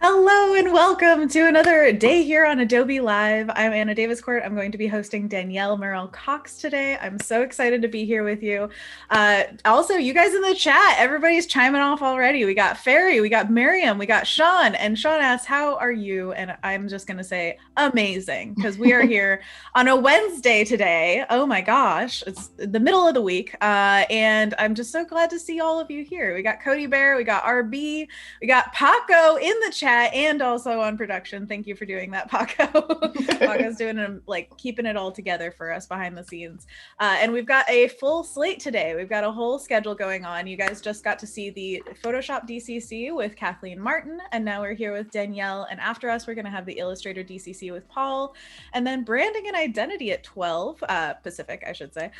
Hello and welcome to another day here on Adobe Live. I'm Anna Davis-Court. I'm going to be hosting Danielle Murrell Cox today. I'm so excited to be here with you. Also, you guys in the chat, everybody's chiming off already. We got Ferry, we got Miriam, we got Sean, and Sean asks, how are you? And I'm just going to say amazing, because we are here on a Wednesday today. Oh my gosh, it's the middle of the week. And I'm just so glad to see all of you here. We got Cody Bear, we got RB, we got Paco in the chat and also on production. Thank you for doing that, Paco. Paco's doing keeping it all together for us behind the scenes. And we've got a full slate today. We've got a whole schedule going on. You guys just got to see the Photoshop DCC with Kathleen Martin, and now we're here with Danielle. And after us, we're going to have the Illustrator DCC with Paul, and then branding and identity at 12 Pacific, I should say,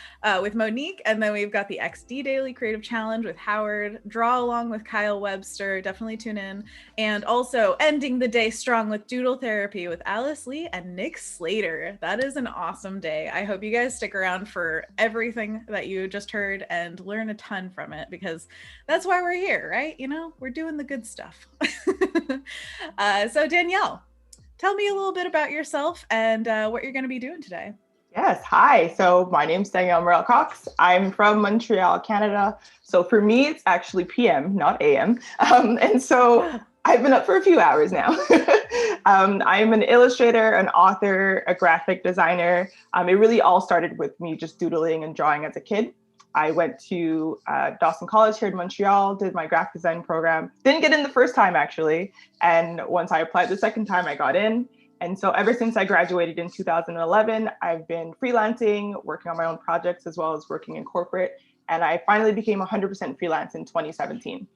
with Monique. And then we've got the XD Daily Creative Challenge with Howard, Draw Along with Kyle Webster. Definitely tune in. And also ending the day strong with Doodle Therapy with Alice Lee and Nick Slater. That is an awesome day. I hope you guys stick around for everything that you just heard and learn a ton from it, because that's why we're here, right? You know, we're doing the good stuff. So Danielle, tell me a little bit about yourself and what you're going to be doing today. Yes, hi. So my name's Danielle Murrell Cox. I'm from Montreal, Canada. So for me, it's actually PM, not AM. And so I've been up for a few hours now. I'm an illustrator, an author, a graphic designer. It really all started with me just doodling and drawing as a kid. I went to Dawson College here in Montreal, did my graphic design program. Didn't get in the first time, actually. And once I applied the second time, I got in. And so ever since I graduated in 2011, I've been freelancing, working on my own projects, as well as working in corporate. And I finally became 100% freelance in 2017.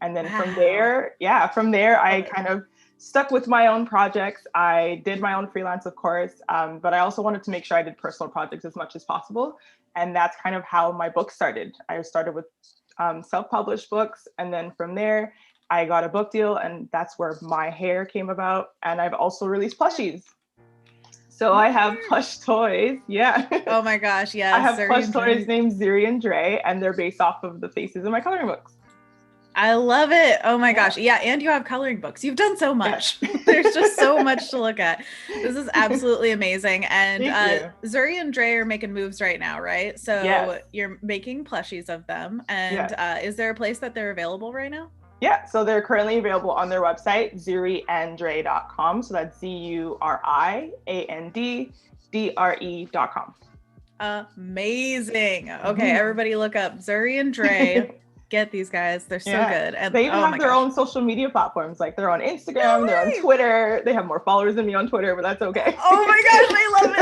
And then from there, I kind of stuck with my own projects. I did my own freelance, of course, but I also wanted to make sure I did personal projects as much as possible. And that's kind of how my book started. I started with self-published books. And then from there, I got a book deal, and that's where my hair came about. And I've also released plushies. So I have plush toys. Yeah. Oh my gosh. Yes. I have plush toys named Zuri and Dre, and they're based off of the faces in my coloring books. I love it. Oh my gosh. Yeah. And you have coloring books. You've done so much. There's just so much to look at. This is absolutely amazing. And Zuri and Dre are making moves right now, right? So you're making plushies of them. And is there a place that they're available right now? Yeah, so they're currently available on their website, zuriandre.com. So that's ZURIANDDRE.com. Amazing. Okay, everybody look up Zuri and Dre. Get these guys. They're so good. And they even have their own social media platforms. Like they're on Instagram, they're on Twitter. They have more followers than me on Twitter, but that's okay. Oh my gosh, I love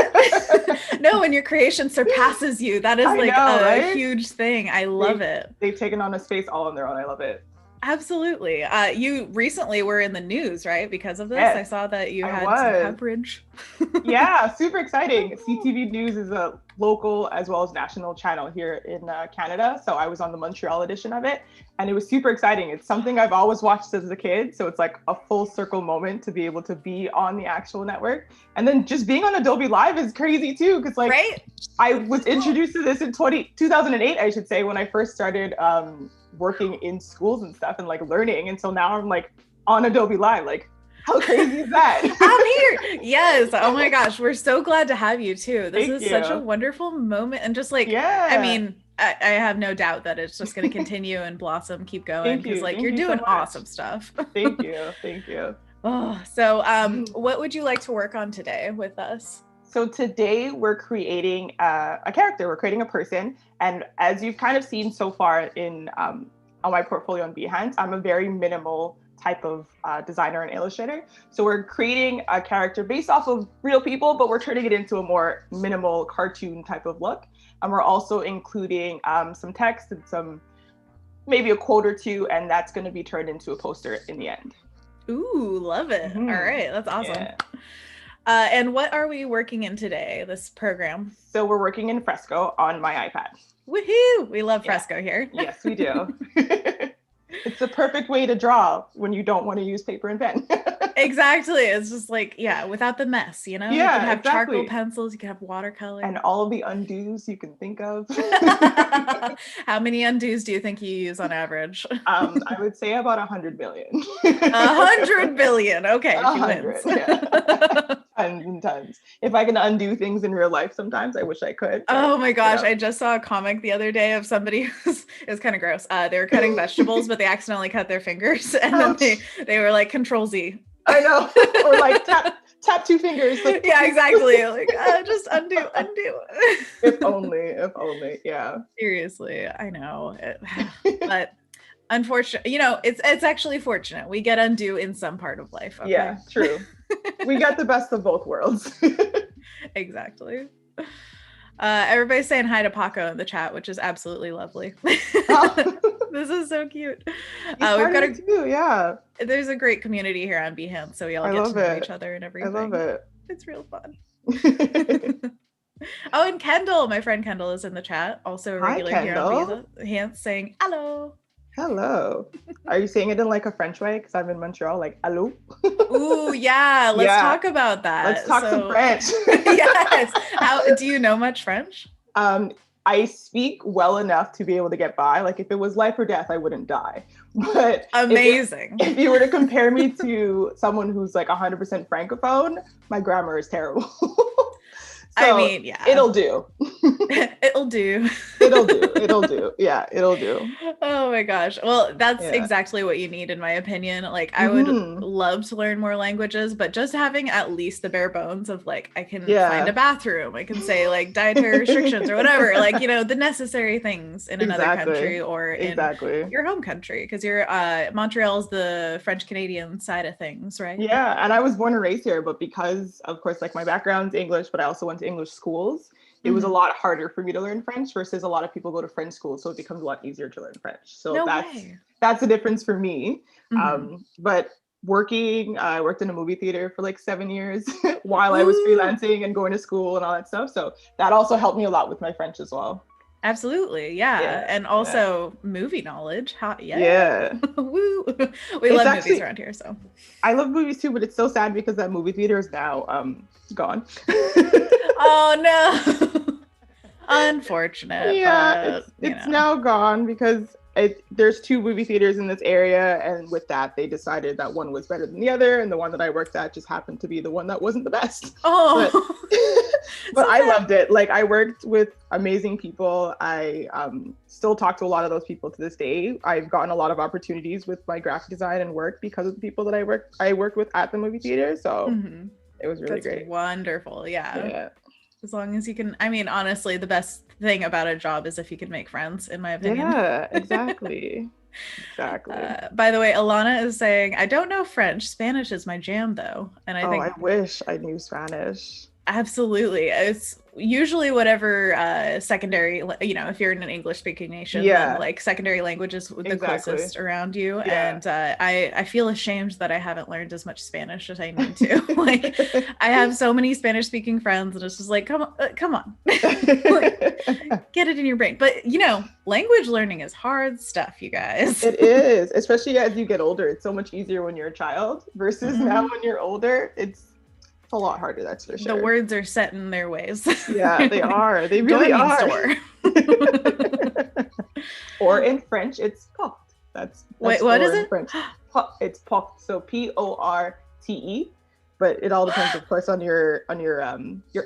it. No, when your creation surpasses you, that is a huge thing. I love it. They've taken on a space all on their own. I love it. Absolutely. You recently were in the news, right? Because of this, I saw that you had some coverage. Yeah, super exciting. CTV News is a local as well as national channel here in Canada. So I was on the Montreal edition of it, and it was super exciting. It's something I've always watched as a kid. So it's like a full circle moment to be able to be on the actual network. And then just being on Adobe Live is crazy too. Because I was introduced to this in 2008, I should say, when I first started working in schools and stuff and learning. And so now I'm on Adobe Live, how crazy is that? I'm here. Yes. Oh my gosh. We're so glad to have you too. This is such a wonderful moment. And just I mean, I have no doubt that it's just going to continue and blossom, keep going. Because you're doing awesome stuff. Thank you. Thank you. Oh, so what would you like to work on today with us? So today we're creating a character, we're creating a person. And as you've kind of seen so far in on my portfolio on Behance, I'm a very minimal type of designer and illustrator. So we're creating a character based off of real people, but we're turning it into a more minimal cartoon type of look. And we're also including some text and some, maybe a quote or two, and that's going to be turned into a poster in the end. Ooh, love it. Mm-hmm. All right, that's awesome. Yeah. And what are we working in today, this program? So we're working in Fresco on my iPad. Woohoo! We love Fresco here. Yes, we do. It's the perfect way to draw when you don't want to use paper and pen. Exactly. It's just like, yeah, without the mess, you know? Yeah, you can have exactly. charcoal pencils, you can have watercolor. And all of the undos you can think of. How many undos do you think you use on average? I would say about 100 billion. 100 billion. Okay, 100, she wins. Yeah. Tons and tons. If I can undo things in real life sometimes, I wish I could. But, oh my gosh, I just saw a comic the other day of somebody who's, it was kind of gross. They were cutting vegetables, but they accidentally cut their fingers, and then they were like, Control Z. I know. Or like tap two fingers. Like, yeah, exactly. Like, just undo. If only. Yeah. Seriously, I know. But unfortunately, you know, it's actually fortunate. We get undo in some part of life. Okay? Yeah, true. We got the best of both worlds. Exactly. Everybody's saying hi to Paco in the chat, which is absolutely lovely. Oh. This is so cute. We've got a too, yeah. There's a great community here on Behance, so we all get to know each other and everything. I love it. It's real fun. Oh, and Kendall, my friend Kendall, is in the chat, also a regular here on Behance, saying hello. Hello. Are you saying it in like a French way? Because I'm in Montreal, like hello. Ooh, yeah. Let's talk about that. Let's talk some French. Yes. How do you know much French? I speak well enough to be able to get by. Like if it was life or death, I wouldn't die. But amazing. If you were to compare me to someone who's like 100% francophone, my grammar is terrible. So, I mean, yeah. It'll do. It'll do. It'll do. Yeah, it'll do. Oh my gosh. Well, that's exactly what you need, in my opinion. Like, I would love to learn more languages, but just having at least the bare bones of like, I can find a bathroom. I can say like dietary restrictions or whatever, like, you know, the necessary things in another country or in your home country. Because you're Montreal's the French Canadian side of things, right? Yeah. And I was born and raised here, but because of course, like my background's English, but I also went to English schools, it was a lot harder for me to learn French versus a lot of people go to French school, so it becomes a lot easier to learn French. So that's the difference for me. But I worked in a movie theater for like 7 years while I was freelancing and going to school and all that stuff. So that also helped me a lot with my French as well. Absolutely. Yeah. And also movie knowledge. Woo. We love movies around here. So I love movies too, but it's so sad because that movie theater is now gone. Oh no. Unfortunate. Yeah, it's now gone because there's 2 movie theaters in this area, and with that they decided that one was better than the other, and the one that I worked at just happened to be the one that wasn't the best. But I loved it. Like I worked with amazing people. I still talk to a lot of those people to this day. I've gotten a lot of opportunities with my graphic design and work because of the people that I worked with at the movie theater. So it was really great. Wonderful. Yeah. As long as you can, I mean, honestly, the best thing about a job is if you can make friends, in my opinion. Yeah, exactly. By the way, Alana is saying, I don't know French. Spanish is my jam, though. And I wish I knew Spanish. Absolutely. It's usually whatever secondary, you know, if you're in an English speaking nation, then like secondary language is the closest around you. And I feel ashamed that I haven't learned as much Spanish as I need to. Like I have so many Spanish speaking friends and it's just like, come on, like, get it in your brain. But you know, language learning is hard stuff, you guys. It is, especially as you get older. It's so much easier when you're a child versus now when you're older. It's a lot harder, that's for sure. The words are set in their ways. Yeah, they are. They really are. Or in French, it's porte. That's wait, what is it? French. It's porte. So Porte. But it all depends, of course, on your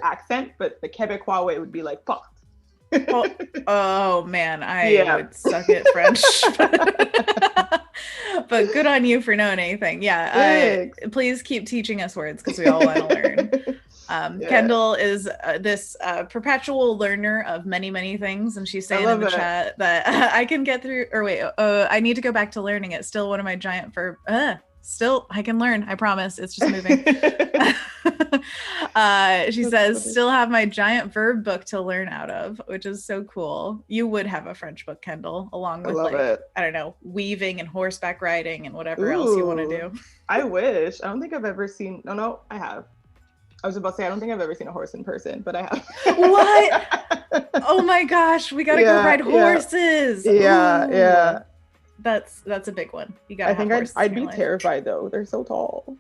accent. But the Quebecois way would be like porte. Oh man, I Yeah. would suck at French. But good on you for knowing anything. Yeah, Thanks. please keep teaching us words because we all want to learn. Yeah, Kendall is this perpetual learner of many, many things, and she's I saying in love the it. chat that I can get through. Or wait, I need to go back to learning. It's still one of my giant verb. Still, I can learn. I promise. It's just moving. She That's says, funny. still have my giant verb book to learn out of, which is so cool. You would have a French book, Kendall, along I with love like, it. I don't know, weaving and horseback riding and whatever else you want to Ooh, do. I wish. I don't think I've ever seen. No, no, I have. I was about to say I don't think I've ever seen a horse in person, but I What? have. Oh my gosh, we gotta go Yeah, ride yeah, horses. yeah, Ooh, yeah. that's a big one. You I gotta have think I'd horses in I'd your be life. terrified though. They're so tall.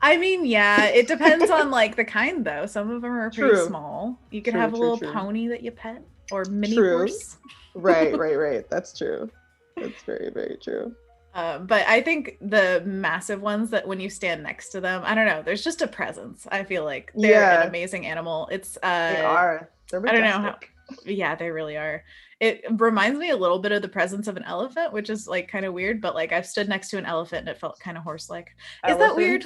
I mean, yeah, it depends on like the kind though. Some of them are pretty True, small. You could true, have a true, little true, pony that you pet or mini true. horse. Right, right, right. That's true. That's very, very true. But I think the massive ones that when you stand next to them, I don't know, there's just a presence. I feel like they're an Yeah, amazing animal. It's they are. They're I don't know how, majestic. yeah, they really are. It reminds me a little bit of the presence of an elephant, which is like kind of weird, but like I've stood next to an elephant and it felt kind of horse-like. Is that weird?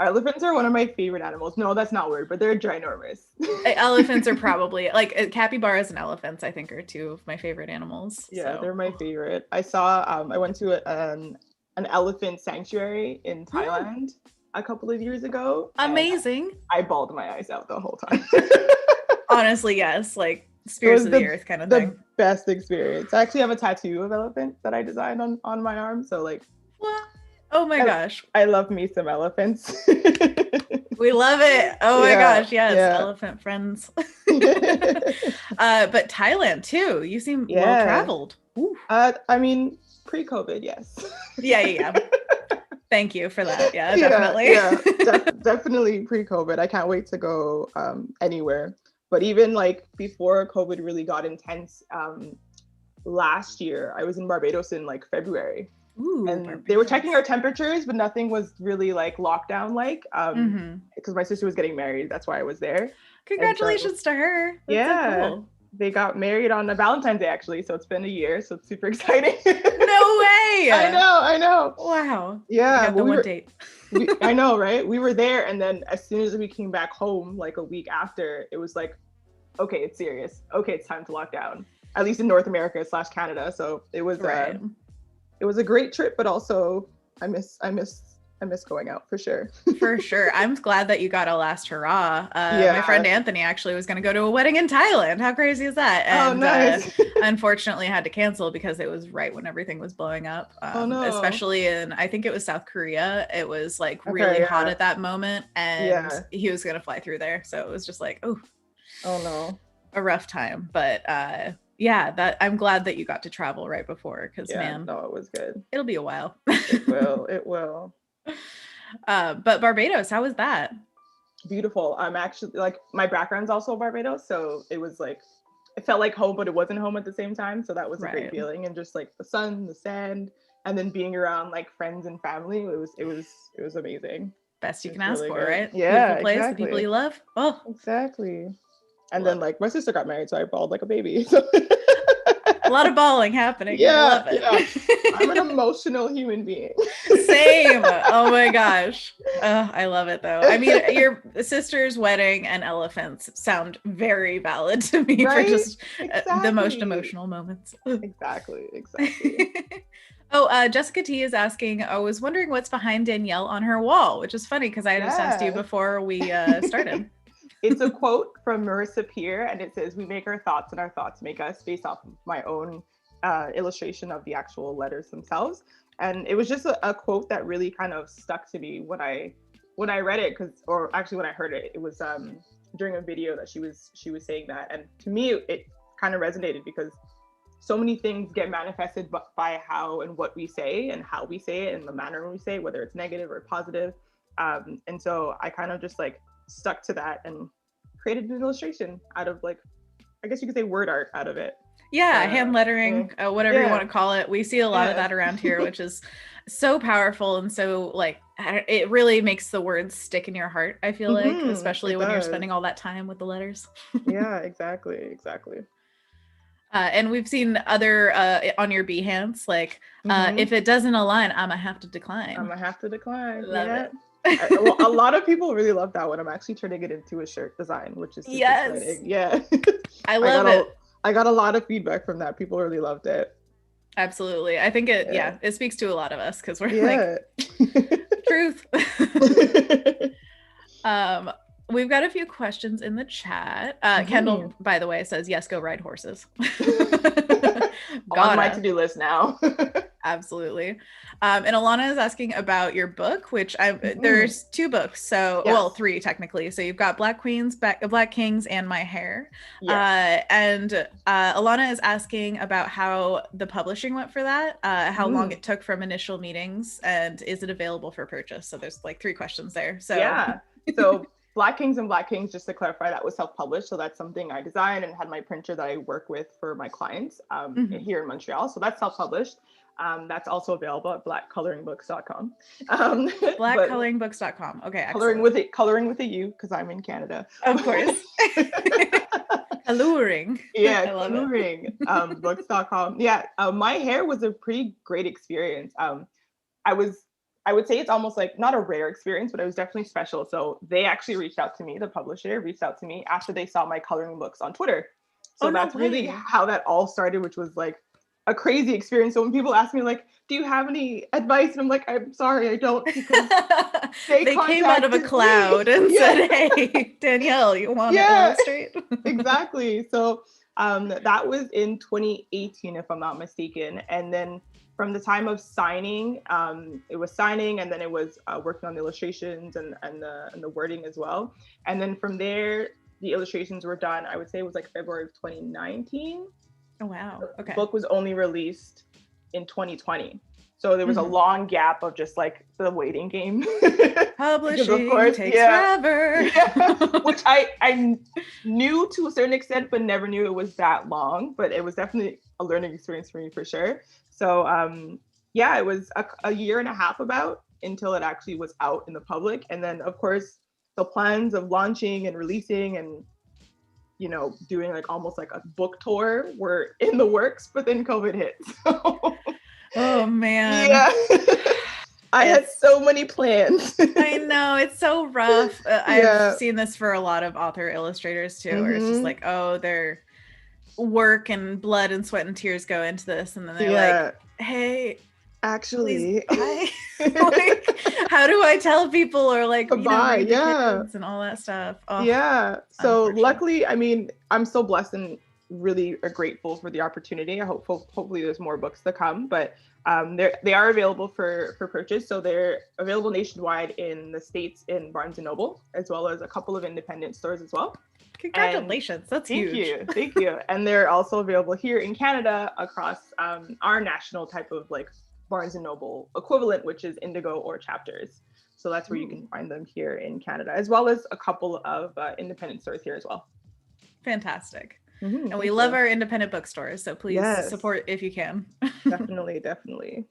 Elephants are one of my favorite animals. No, that's not weird, but they're ginormous. Elephants are probably like capybaras and elephants, I think, are two of my favorite animals. Yeah, So they're my favorite. I went to an elephant sanctuary in mm, Thailand a couple of years ago, and amazing. I bawled my eyes out the whole time. Honestly, yes, like It spirits was of the earth kind of thing. the best experience. I actually have a tattoo of elephant that I designed on my arm, so like What? Oh my I gosh. I love me some elephants. We love it. Oh my Yeah, gosh, yes, yeah. elephant friends. But Thailand too. You seem well Yeah. traveled. Ooh. I mean, pre-COVID, yes. Yeah, yeah, yeah. Thank you for that. Yeah, Yeah, definitely. yeah, definitely pre-COVID. I can't wait to go anywhere. But even like before COVID really got intense, last year I was in Barbados in like February, Ooh, and they were checking Barbados. our temperatures, but nothing was really like lockdown like, Mm-hmm. because my sister was getting married. That's why I was there. And so Congratulations to her. That's so yeah, cool. they got married on a Valentine's Day actually, so it's been a year, so it's super exciting. No way. I know. Wow. I Yeah, got but the one date. I know, right? We were there, and then as soon as we came back home, like a week after, it was like, okay, it's serious. Okay, it's time to lock down. At least in North America slash Canada. So Right. it was a great trip, but also I miss going out for sure. For sure. I'm glad that you got a last hurrah. My friend Yeah. Anthony actually was going to go to a wedding in Thailand. How crazy is that? Oh, And nice. unfortunately had to cancel because it was right when everything was blowing up. Oh no. Especially in, I think it was South Korea. It was like Okay. really hot Yeah. at that moment. And Yeah. he was going to fly through there. So it was just like, oh, Oh no. a rough time. But yeah, that I'm glad that you got to travel right before because Yeah. man, No, it was good. it'll be a while. It will. It will. But Barbados, how was that? Beautiful. I'm actually like my background's also Barbados, so it was like it felt like home, but it wasn't home at the same time. So that was a great Right. feeling, and just like the sun, the sand, and then being around like friends and family, it was amazing. Best you It can was ask really for, good. right? Yeah, Beautiful place, the people exactly, you love. Oh, exactly. And then love it. like my sister got married, so I bawled like a baby. A lot of bawling happening. I Yeah, love yeah. I'm an it. emotional human being. Same. Oh my gosh. I love it though. I mean, your sister's wedding and elephants sound very valid to me for Right? just the most Exactly. emotional moments. Exactly. Exactly. Jessica T is asking, I was wondering what's behind Danielle on her wall, which is funny because I just asked you Yeah. before we started. It's a quote from Marissa Peer, and it says, "We make our thoughts, and our thoughts make us," based off of my own illustration of the actual letters themselves. And it was just a quote that really kind of stuck to me when I read it, because or actually when I heard it, it was during a video that she was saying that, and to me it kind of resonated because so many things get manifested by how and what we say and how we say it and the manner we say it, whether it's negative or positive. And so I kind of just like stuck to that and created an illustration out of like, I guess you could say word art out of it. Yeah, Uh, hand yeah, lettering, whatever you want yeah, to call it. We see a lot of yeah. that around here, which is so powerful and so like it really makes the words stick in your heart, I feel like, especially It when you're does. spending all that time with the letters. Yeah, exactly. And we've seen other on your Behance, like Mm-hmm. if it doesn't align, I'm gonna have to I'm decline. gonna have to decline. Love Yeah. it. A lot of people really love that one. I'm actually turning it into a shirt design, which is super Yes, exciting. Yeah. I I got love a it. I got a lot of feedback from that. People really loved it. Absolutely. I think it, Yeah. yeah, it speaks to a lot of us because we're like, Yeah. truth. um, we've got a few questions in the chat. Mhm. Kendall, by the way, says, yes, go ride horses. On my Gotta. to-do list now. Absolutely. And Alana is asking about your book, which Mhm. there's two books. So, well, Yes. three technically. So you've got Black Queens, Black Kings, and My Hair. Yes. And Alana is asking about how the publishing went for that, how long Mm. it took from initial meetings, and is it available for purchase? So there's like three questions there. So, Yeah. So Black Kings and Black Kings, just to clarify, that was self-published. So that's something I designed and had my printer that I work with for my clients mhm. here in Montreal. So that's self-published. That's also available at blackcoloringbooks.com. But Blackcoloringbooks.com. Okay, excellent. coloring with a U because I'm in Canada. Of course. Alluring. Yeah, I love it. coloring books.com. Yeah, my hair was a pretty great experience. I was, I would say it's almost like not a rare experience, but it was definitely special. So they actually reached out to me, the publisher reached out to me after they saw my coloring books on Twitter. Oh, So no that's really way. how that all started, which was like a crazy experience. So when people ask me like, do you have any advice? And I'm like, I'm sorry, I don't, because they They came out of a contacted me. cloud and Yeah, said, hey, Danielle, you want to yeah, illustrate? exactly. So that was in 2018, if I'm not mistaken. And then from the time of signing, it was signing, and then it was working on the illustrations and the wording as well. And then from there, the illustrations were done. I would say it was like February of 2019. Oh, wow. The Okay. book was only released in 2020. So there was a Mhm. long gap of just like the waiting game. Because of Publishing course, takes yeah, forever. yeah, which I knew to a certain extent, but never knew it was that long. But it was definitely a learning experience for me for sure. So yeah, it was a year and a half about until it actually was out in the public. And then of course the plans of launching and releasing and doing like almost like a book tour were in the works, but then COVID hit. So Oh, man. yeah. I had It's, so many plans. I know, it's so rough. I've Yeah. seen this for a lot of author illustrators too, where it's just Mm-hmm. like, oh, their work and blood and sweat and tears go into this. And then they're like, Yeah. hey, please Actually. buy. Like, how do I tell people, or like, Bye. read the Yeah. kids and all that stuff? Oh, Yeah. So unfortunate. luckily, I mean, I'm so blessed and really grateful for the opportunity. Hopefully there's more books to come, but they are available for purchase. So they're available nationwide in the States in Barnes and Noble, as well as a couple of independent stores as well. And Congratulations. That's thank huge. you, thank you. And they're also available here in Canada across our national type of like Barnes and Noble equivalent, which is Indigo or Chapters. So that's where you can find them here in Canada, as well as a couple of independent stores here as well. Fantastic. And we Thank love you. our independent bookstores, so please Yes, support if you can. definitely.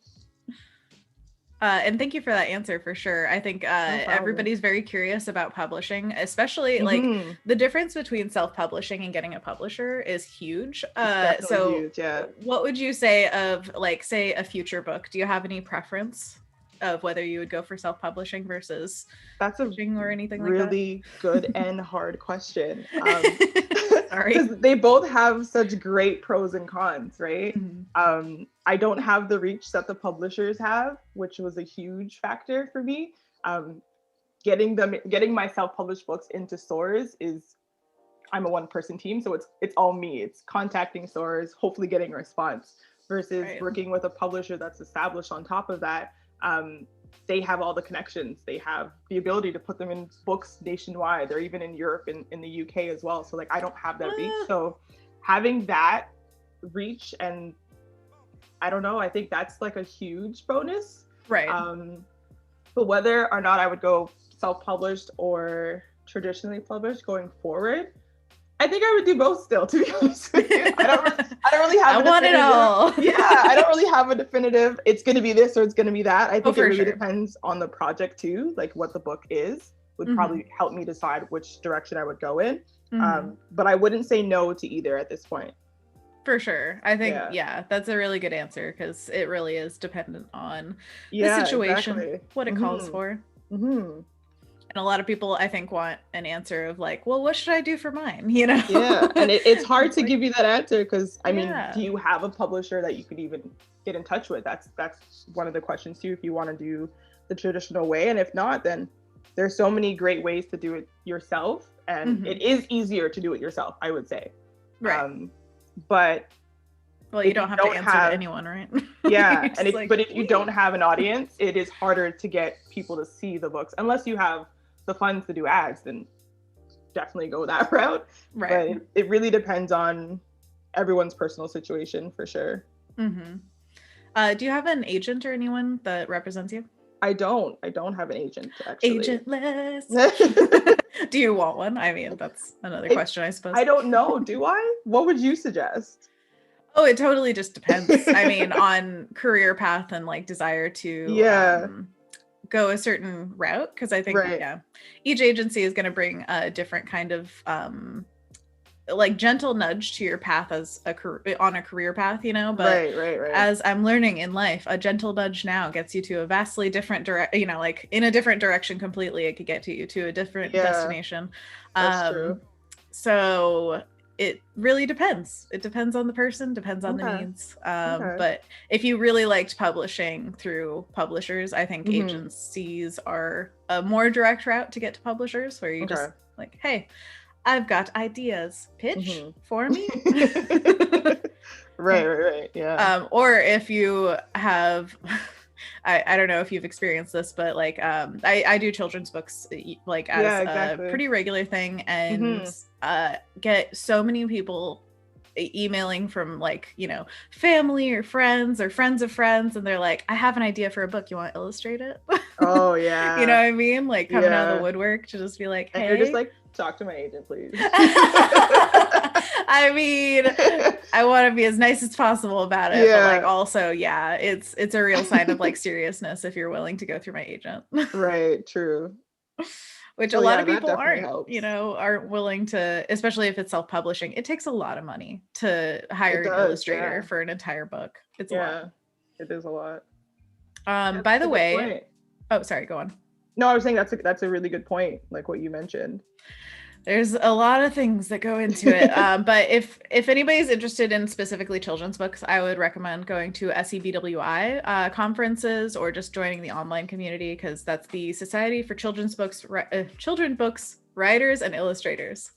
And thank you for that answer for sure. I think No problem. everybody's very curious about publishing, especially like Mm-hmm. the difference between self-publishing and getting a publisher is huge. It's definitely So huge. Yeah. what would you say of like, say, a future book? Do you have any preference of whether you would go for self-publishing versus That's a publishing or anything like that? really good and hard question. Sorry. Because they both have such great pros and cons, right? Mhm. I don't have the reach that the publishers have, which was a huge factor for me. Getting my self-published books into stores is, I'm a one-person team, so it's all me. It's contacting stores, hopefully getting a response, versus Right. working with a publisher that's established on top of that. They have all the connections. They have the ability to put them in books nationwide. They're even in Europe and in the UK as well. So like I don't have that reach. So having that reach, and I don't know, I think that's like a huge bonus. Right. But whether or not I would go self-published or traditionally published going forward, I think I would do both still, to be honest with you. I don't really have I want it all. Yeah, I don't really have a definitive, it's going to be this or it's going to be that. I think it really depends on the project too, like what the book is would probably help me decide which direction I would go in. But I wouldn't say no to either at this point. For sure. I think, that's a really good answer because it really is dependent on the situation, what it calls for. And a lot of people, I think, want an answer of like, well, what should I do for mine? You know? Yeah. And it's hard to give you that answer because, I mean, do you have a publisher that you could even get in touch with? That's one of the questions too, if you want to do the traditional way. And if not, then there's so many great ways to do it yourself. And it is easier to do it yourself, I would say. Right. But well, you don't have to answer to anyone, right? Yeah. But if you don't have an audience, it is harder to get people to see the books unless you have the funds to do ads, then definitely go that route. Right. But it really depends on everyone's personal situation for sure. Do you have an agent or anyone that represents you? I don't have an agent, actually. Agentless. Do you want one? I mean, that's another question, I suppose. I don't know. Do I? What would you suggest? Oh, it totally just depends. I mean, on career path and like desire to go a certain route. Cause I think, each agency is going to bring a different kind of like gentle nudge to your path as on a career path, you know, but as I'm learning in life, a gentle nudge now gets you to a vastly different you know, like in a different direction completely. It could get you to a different destination. That's true. So it really depends. It depends on the person, depends on the needs. But if you really liked publishing through publishers, I think agencies are a more direct route to get to publishers where you just like, hey, I've got ideas, pitch for me. Right. Yeah. Or if you have, I don't know if you've experienced this, but like, I do children's books like as a pretty regular thing and get so many people emailing from like, you know, family or friends of friends. And they're like, I have an idea for a book. You want to illustrate it? Oh yeah. You know what I mean? Like coming out of the woodwork to just be like, hey. And you're just like, talk to my agent, please. I mean, I want to be as nice as possible about it, but like also, it's a real sign of like seriousness if you're willing to go through my agent. Right, true. Which a lot of people aren't, you know, aren't willing to, especially if it's self-publishing. It takes a lot of money to hire an illustrator for an entire book. It's a lot. It is a lot. By the way, oh, sorry, go on. No, I was saying that's a really good point, like what you mentioned. There's a lot of things that go into it. But if anybody's interested in specifically children's books, I would recommend going to SEBWI conferences or just joining the online community, because that's the Society for Children's Books, Writers and Illustrators.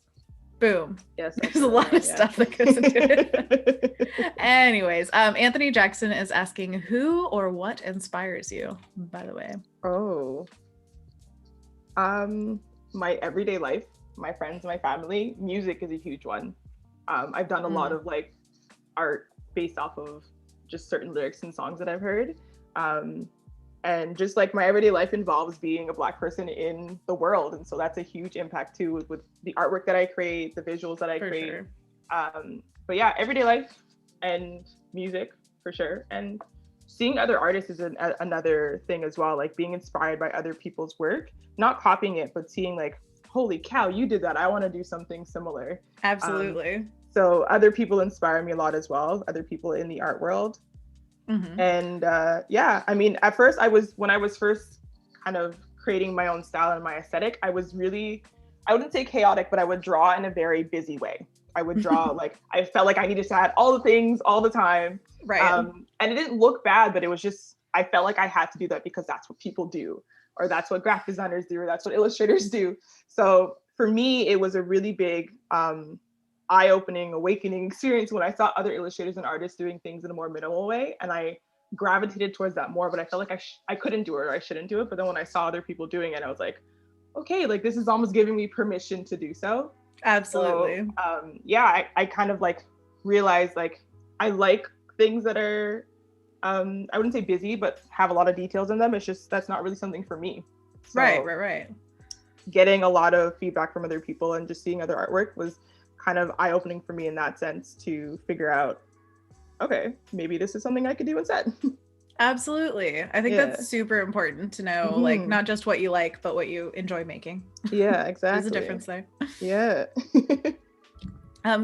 Boom. Yes. There's a lot of stuff that goes into it. Anyways, Anthony Jackson is asking, who or what inspires you, by the way? Oh. My everyday life. My friends, my family. Music is a huge one. I've done a lot of like art based off of just certain lyrics and songs that I've heard. And just like my everyday life involves being a Black person in the world. And so that's a huge impact too with the artwork that I create, the visuals that I create. Sure. But yeah, everyday life and music for sure. And seeing other artists is another thing as well, like being inspired by other people's work, not copying it, but seeing like, holy cow, you did that. I want to do something similar. Absolutely. So other people inspire me a lot as well, other people in the art world. And I mean, at first when I was first kind of creating my own style and my aesthetic, I was really, I wouldn't say chaotic, but I would draw in a very busy way. I would draw like, I felt like I needed to add all the things all the time. Right. And it didn't look bad, but it was just, I felt like I had to do that because that's what people do, or that's what graphic designers do, or that's what illustrators do. So for me, it was a really big eye-opening, awakening experience when I saw other illustrators and artists doing things in a more minimal way. And I gravitated towards that more, but I felt like I couldn't do it, or I shouldn't do it. But then when I saw other people doing it, I was like, okay, like this is almost giving me permission to do so. Absolutely. So, I kind of like realized like I like things that are, I wouldn't say busy, but have a lot of details in them. It's just, that's not really something for me. So right. Getting a lot of feedback from other people and just seeing other artwork was kind of eye-opening for me in that sense to figure out, okay, maybe this is something I could do instead. Absolutely. I think Yeah. that's super important to know, like, Mm-hmm. not just what you like, but what you enjoy making. Yeah, There's a exactly. difference there. Yeah.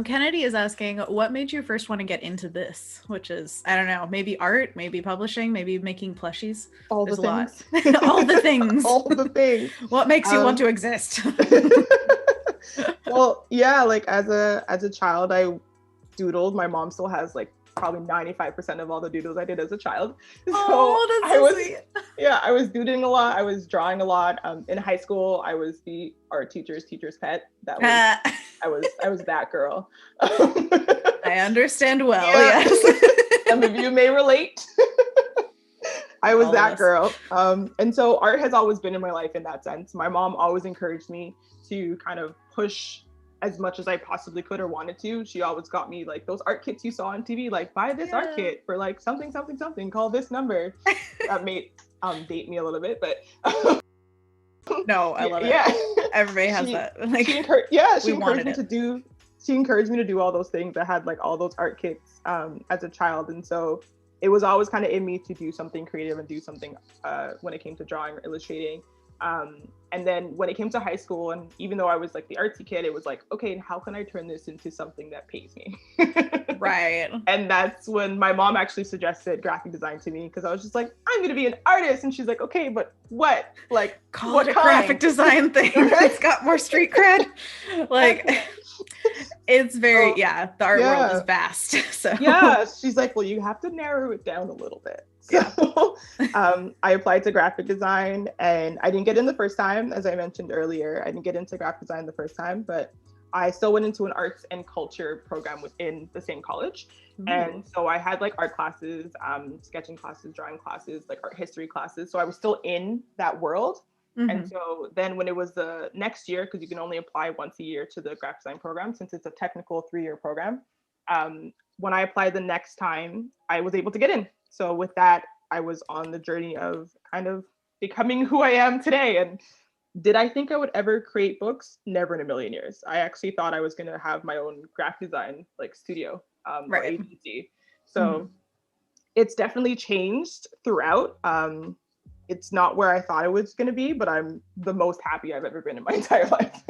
Kennedy is asking, what made you first want to get into this? Which is, I don't know, maybe art, maybe publishing, maybe making plushies. All There's the a lot. things. All the things. All the things. What makes you want to exist? Well, yeah, like as a child, I doodled. My mom still has like probably 95% of all the doodles I did as a child. So Oh, that's so sweet. Yeah, I was doodling a lot. I was drawing a lot. In high school, I was the art teacher's pet. I was that girl. I understand well. Yeah. Yes. Some of you may relate. I was that girl. And so art has always been in my life in that sense. My mom always encouraged me to kind of push as much as I possibly could or wanted to. She always got me like those art kits you saw on TV, like buy this art kit for like something, call this number. That may date me a little bit, but no, I love it. Yeah. Everybody has that. Like, she encouraged me to do all those things. I had like all those art kits as a child. And so it was always kind of in me to do something creative and do something when it came to drawing or illustrating. And then when it came to high school, and even though I was like the artsy kid, it was like, okay, how can I turn this into something that pays me? Right. And that's when my mom actually suggested graphic design to me, because I was just like, I'm going to be an artist. And she's like, okay, but what? Like, call it a graphic design thing. It's got more street cred. Like, it's very, the art world is vast. So yeah, she's like, well, you have to narrow it down a little bit. So I applied to graphic design, and I didn't get in the first time. As I mentioned earlier, I didn't get into graphic design the first time, but I still went into an arts and culture program within the same college. Ooh. And so I had like art classes, sketching classes, drawing classes, like art history classes. So I was still in that world. Mm-hmm. And so then when it was the next year, because you can only apply once a year to the graphic design program, since it's a technical 3-year program, when I applied the next time, I was able to get in. So with that, I was on the journey of kind of becoming who I am today. And did I think I would ever create books? Never in a million years. I actually thought I was going to have my own graphic design like studio or agency. So it's definitely changed throughout. It's not where I thought it was going to be, but I'm the most happy I've ever been in my entire life.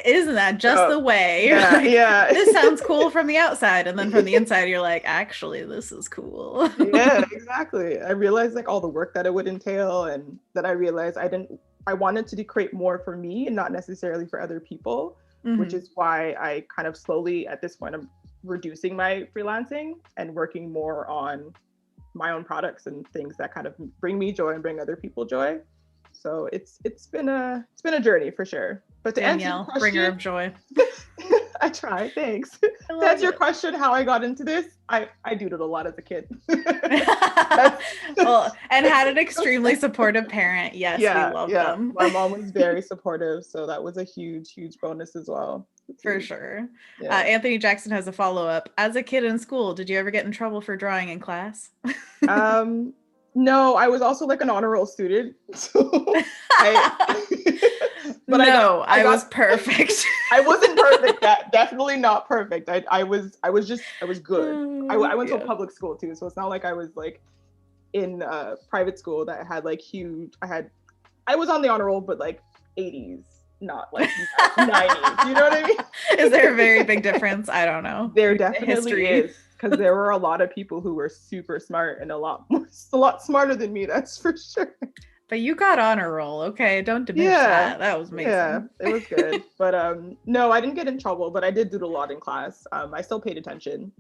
Isn't that just the way? Yeah, like, yeah. This sounds cool from the outside. And then from the inside, you're like, actually, this is cool. Yeah, exactly. I realized like all the work that it would entail, and that I realized I wanted to create more for me and not necessarily for other people, which is why I kind of slowly at this point, I'm reducing my freelancing and working more on my own products and things that kind of bring me joy and bring other people joy. So it's been a journey for sure. But to Danielle, answer your question, bringer of joy. I try, thanks. To answer your question, how I got into this, I doodled a lot as a kid. Well, and had an extremely supportive parent. Yes, we love them. My mom was very supportive, so that was a huge bonus as well. For sure. Yeah. Anthony Jackson has a follow-up. As a kid in school, did you ever get in trouble for drawing in class? No, I was also like an honor roll student. So but I was perfect. I wasn't perfect. Definitely not perfect. I was good. I went to a public school too, so it's not like I was like in private school that had like huge. I was on the honor roll, but like 80s. Not like 90s, you know what I mean? Is there a very big difference? I don't know. There definitely is, because there were a lot of people who were super smart and a lot smarter than me, that's for sure. But you got honor roll, okay? Don't diminish that. That was amazing. Yeah, it was good. But no, I didn't get in trouble, but I did doodle a lot in class. I still paid attention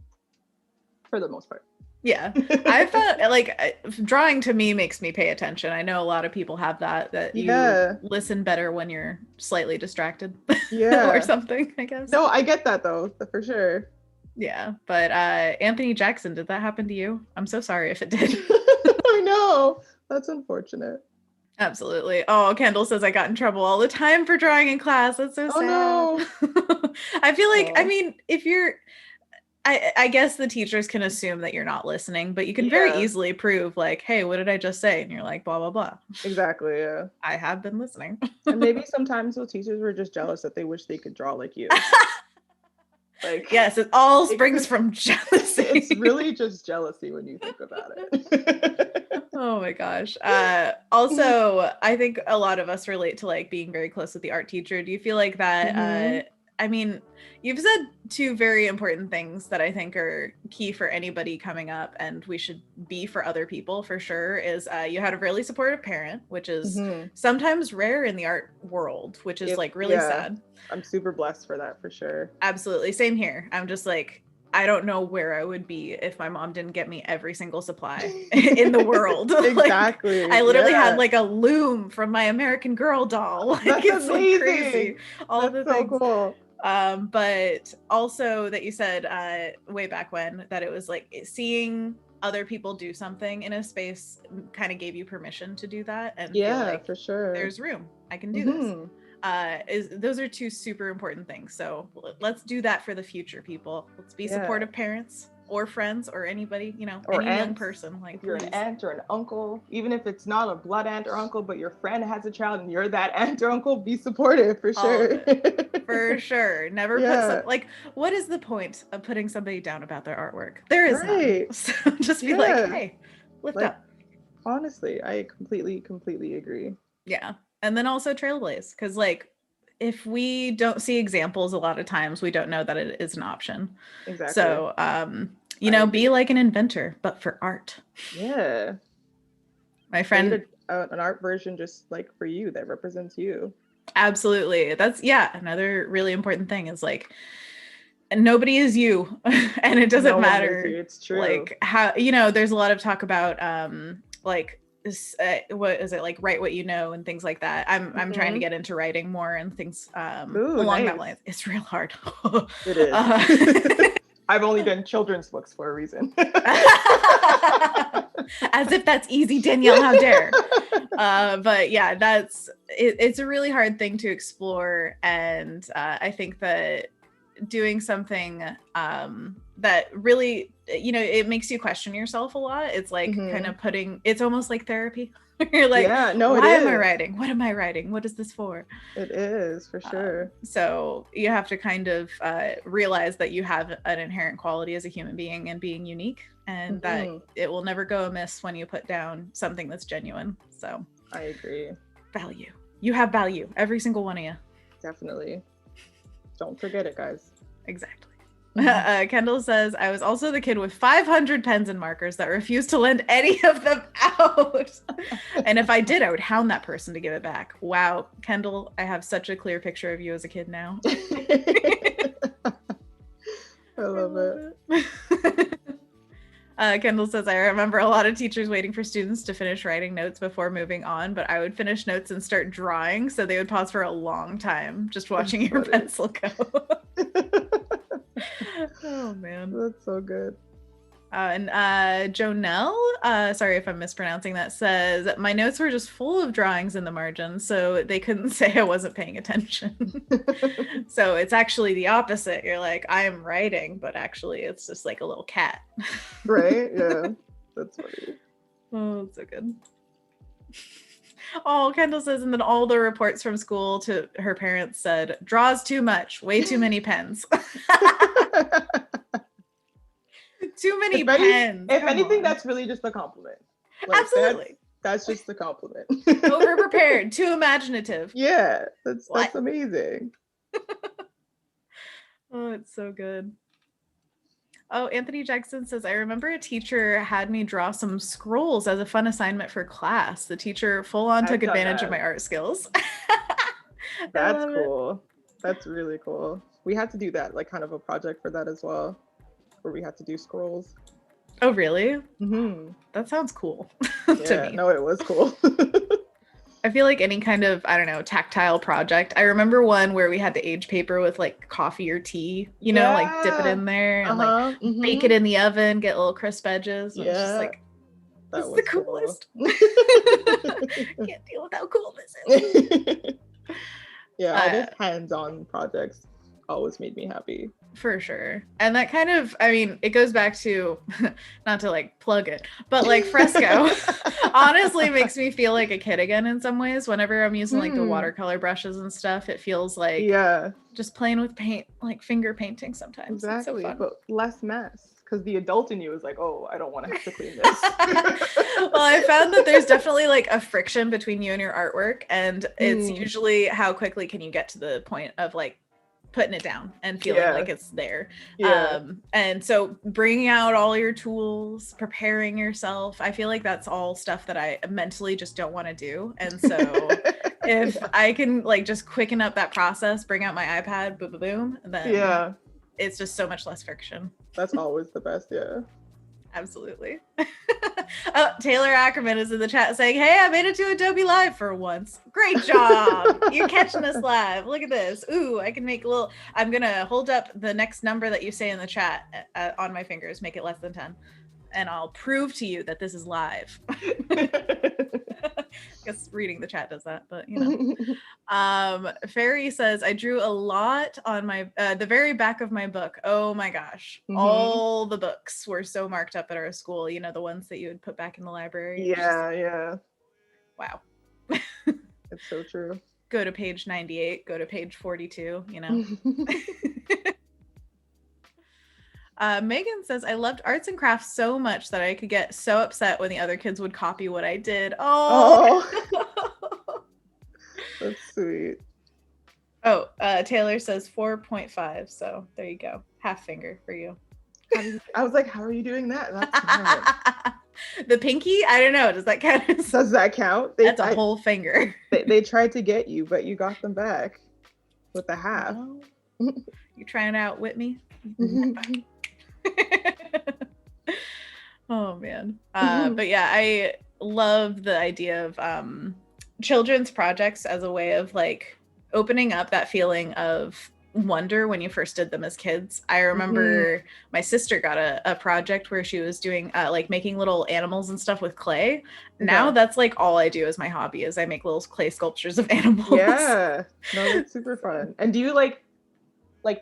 for the most part. Yeah, I felt like drawing to me makes me pay attention. I know a lot of people have that you listen better when you're slightly distracted or something, I guess. No, I get that though, for sure. Yeah, but Anthony Jackson, did that happen to you? I'm so sorry if it did. I know, that's unfortunate. Absolutely. Oh, Kendall says I got in trouble all the time for drawing in class. That's so sad. No. I feel like, I mean, if you're I guess the teachers can assume that you're not listening, but you can very easily prove like, hey, what did I just say? And you're like, blah, blah, blah. Exactly, yeah. I have been listening. And maybe sometimes those teachers were just jealous that they wish they could draw like you. Like, yes, it all springs from jealousy. It's really just jealousy when you think about it. Oh my gosh. Also, I think a lot of us relate to like being very close with the art teacher. Do you feel like that? I mean, you've said two very important things that I think are key for anybody coming up, and we should be for other people for sure. Is you had a really supportive parent, which is sometimes rare in the art world, which is like really sad. I'm super blessed for that, for sure. Absolutely. Same here. I'm just like, I don't know where I would be if my mom didn't get me every single supply in the world. Exactly. Like, I literally had like a loom from my American Girl doll. Like, That's it's amazing. like crazy. All That's the so things. Cool. But also that you said way back when that it was like seeing other people do something in a space kind of gave you permission to do that and feel like for sure. There's room. I can do this. Those are two super important things. So let's do that for the future, people. Let's be supportive parents or friends or anybody, you know, or any young person. Like, if you're an aunt or an uncle, even if it's not a blood aunt or uncle, but your friend has a child and you're that aunt or uncle, be supportive for sure. For sure. Never put like, what is the point of putting somebody down about their artwork? There is none. So just be like, hey, lift up. Honestly, I completely agree. Yeah. And then also trailblaze, because like if we don't see examples, a lot of times we don't know that it is an option. Exactly. So you know, be like an inventor, but for art. Yeah. My friend, an art version just like for you that represents you. Absolutely. That's another really important thing is like nobody is you and it doesn't matter. It's true. Like how, you know, there's a lot of talk about like what is it, like write what you know and things like that. I'm trying to get into writing more and things along that line. It's real hard. It is. I've only done children's books for a reason. As if that's easy, Danielle, how dare. But yeah, it's a really hard thing to explore, and I think that doing something that really, you know, it makes you question yourself a lot. It's like kind of it's almost like therapy. You're like, why am I writing? What am I writing? What is this for? It is, for sure. So you have to kind of realize that you have an inherent quality as a human being and being unique, and that it will never go amiss when you put down something that's genuine. So I agree. Value. You have value, every single one of you. Definitely. Don't forget it, guys. Exactly. Kendall says, I was also the kid with 500 pens and markers that refused to lend any of them out. And if I did, I would hound that person to give it back. Wow. Kendall, I have such a clear picture of you as a kid now. I love it. Kendall says, I remember a lot of teachers waiting for students to finish writing notes before moving on, but I would finish notes and start drawing, so they would pause for a long time just watching your pencil go. Oh man, that's so good. And Jonelle, sorry if I'm mispronouncing that, says my notes were just full of drawings in the margins, so they couldn't say I wasn't paying attention. So it's actually the opposite. You're like, I am writing, but actually it's just like a little cat. Right? Yeah, that's funny. Oh, it's so good. Oh, Kendall says, and then all the reports from school to her parents said, draws too much, way too many pens. Too many pens. If anything, that's really just a compliment. Like, absolutely. That's just a compliment. Over prepared, too imaginative. Yeah, that's amazing. Oh, it's so good. Oh, Anthony Jackson says, I remember a teacher had me draw some scrolls as a fun assignment for class. The teacher full on took advantage of my art skills. That's cool. That's really cool. We had to do that, like kind of a project for that as well, where we had to do scrolls. Oh, really? Mm-hmm. That sounds cool. To me. No, it was cool. I feel like any kind of, I don't know, tactile project. I remember one where we had to age paper with like coffee or tea, you know, like dip it in there and like bake it in the oven, get little crisp edges. And it's just like, this is the coolest. Cool. Can't deal with how cool this is. Yeah, all those hands-on projects always made me happy. For sure. And that kind of, I mean, it goes back to, not to like plug it, but like Fresco honestly makes me feel like a kid again in some ways. Whenever I'm using like the watercolor brushes and stuff, it feels like just playing with paint, like finger painting sometimes. Exactly, it's so fun. but less mess. Because the adult in you is like, oh, I don't want to have to clean this. Well, I found that there's definitely like a friction between you and your artwork, and it's usually how quickly can you get to the point of like putting it down and feeling like it's there. And so bringing out all your tools, preparing yourself, I feel like that's all stuff that I mentally just don't want to do. And so if I can like just quicken up that process, bring out my iPad, boom, boom, boom, then it's just so much less friction. That's always the best. Absolutely. Oh, Taylor Ackerman is in the chat saying, hey, I made it to Adobe Live for once. Great job. You're catching us live. Look at this. Ooh, I can make a little, I'm going to hold up the next number that you say in the chat on my fingers, make it less than 10. And I'll prove to you that this is live. I guess reading the chat does that, but you know. Ferry says, I drew a lot on my the very back of my book. Oh my gosh. All the books were so marked up at our school, you know, the ones that you would put back in the library. Wow. It's so true. Go to page 98, go to page 42, you know. Megan says, I loved arts and crafts so much that I could get so upset when the other kids would copy what I did. Oh. That's sweet. Oh, Taylor says 4.5. So there you go. Half finger for you. I was like, how are you doing that? That's the pinky? I don't know. Does that count? Does that count? That's a whole finger. They tried to get you, but you got them back with the half. Oh. You trying to outwit me? Oh man. But yeah, I love the idea of children's projects as a way of like opening up that feeling of wonder when you first did them as kids. I remember my sister got a project where she was doing like making little animals and stuff with clay. Now that's like all I do as my hobby is I make little clay sculptures of animals. Yeah, no, that's super fun. And do you like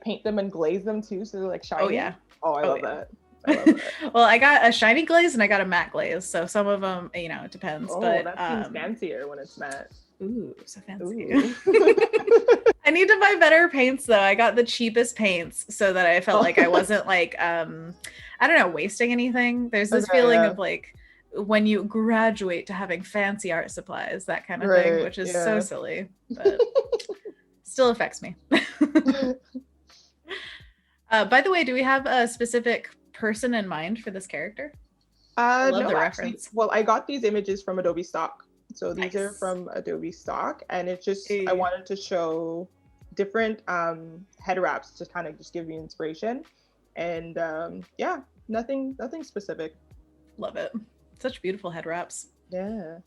paint them and glaze them too, so they're like shiny? Oh yeah. Oh, I love that. I love that. Well, I got a shiny glaze and I got a matte glaze, so some of them, you know, it depends. Oh, but that seems fancier when it's matte. Ooh, so fancy. I need to buy better paints though. I got the cheapest paints so that I felt like I wasn't like I don't know, wasting anything. There's this feeling of like when you graduate to having fancy art supplies, that kind of thing, which is so silly, but still affects me. By the way, do we have a specific person in mind for this character? I love the reference. Well, I got these images from Adobe Stock. So these are from Adobe Stock, and it's just, I wanted to show different head wraps to kind of just give you inspiration. And yeah, nothing specific. Love it. Such beautiful head wraps. Yeah.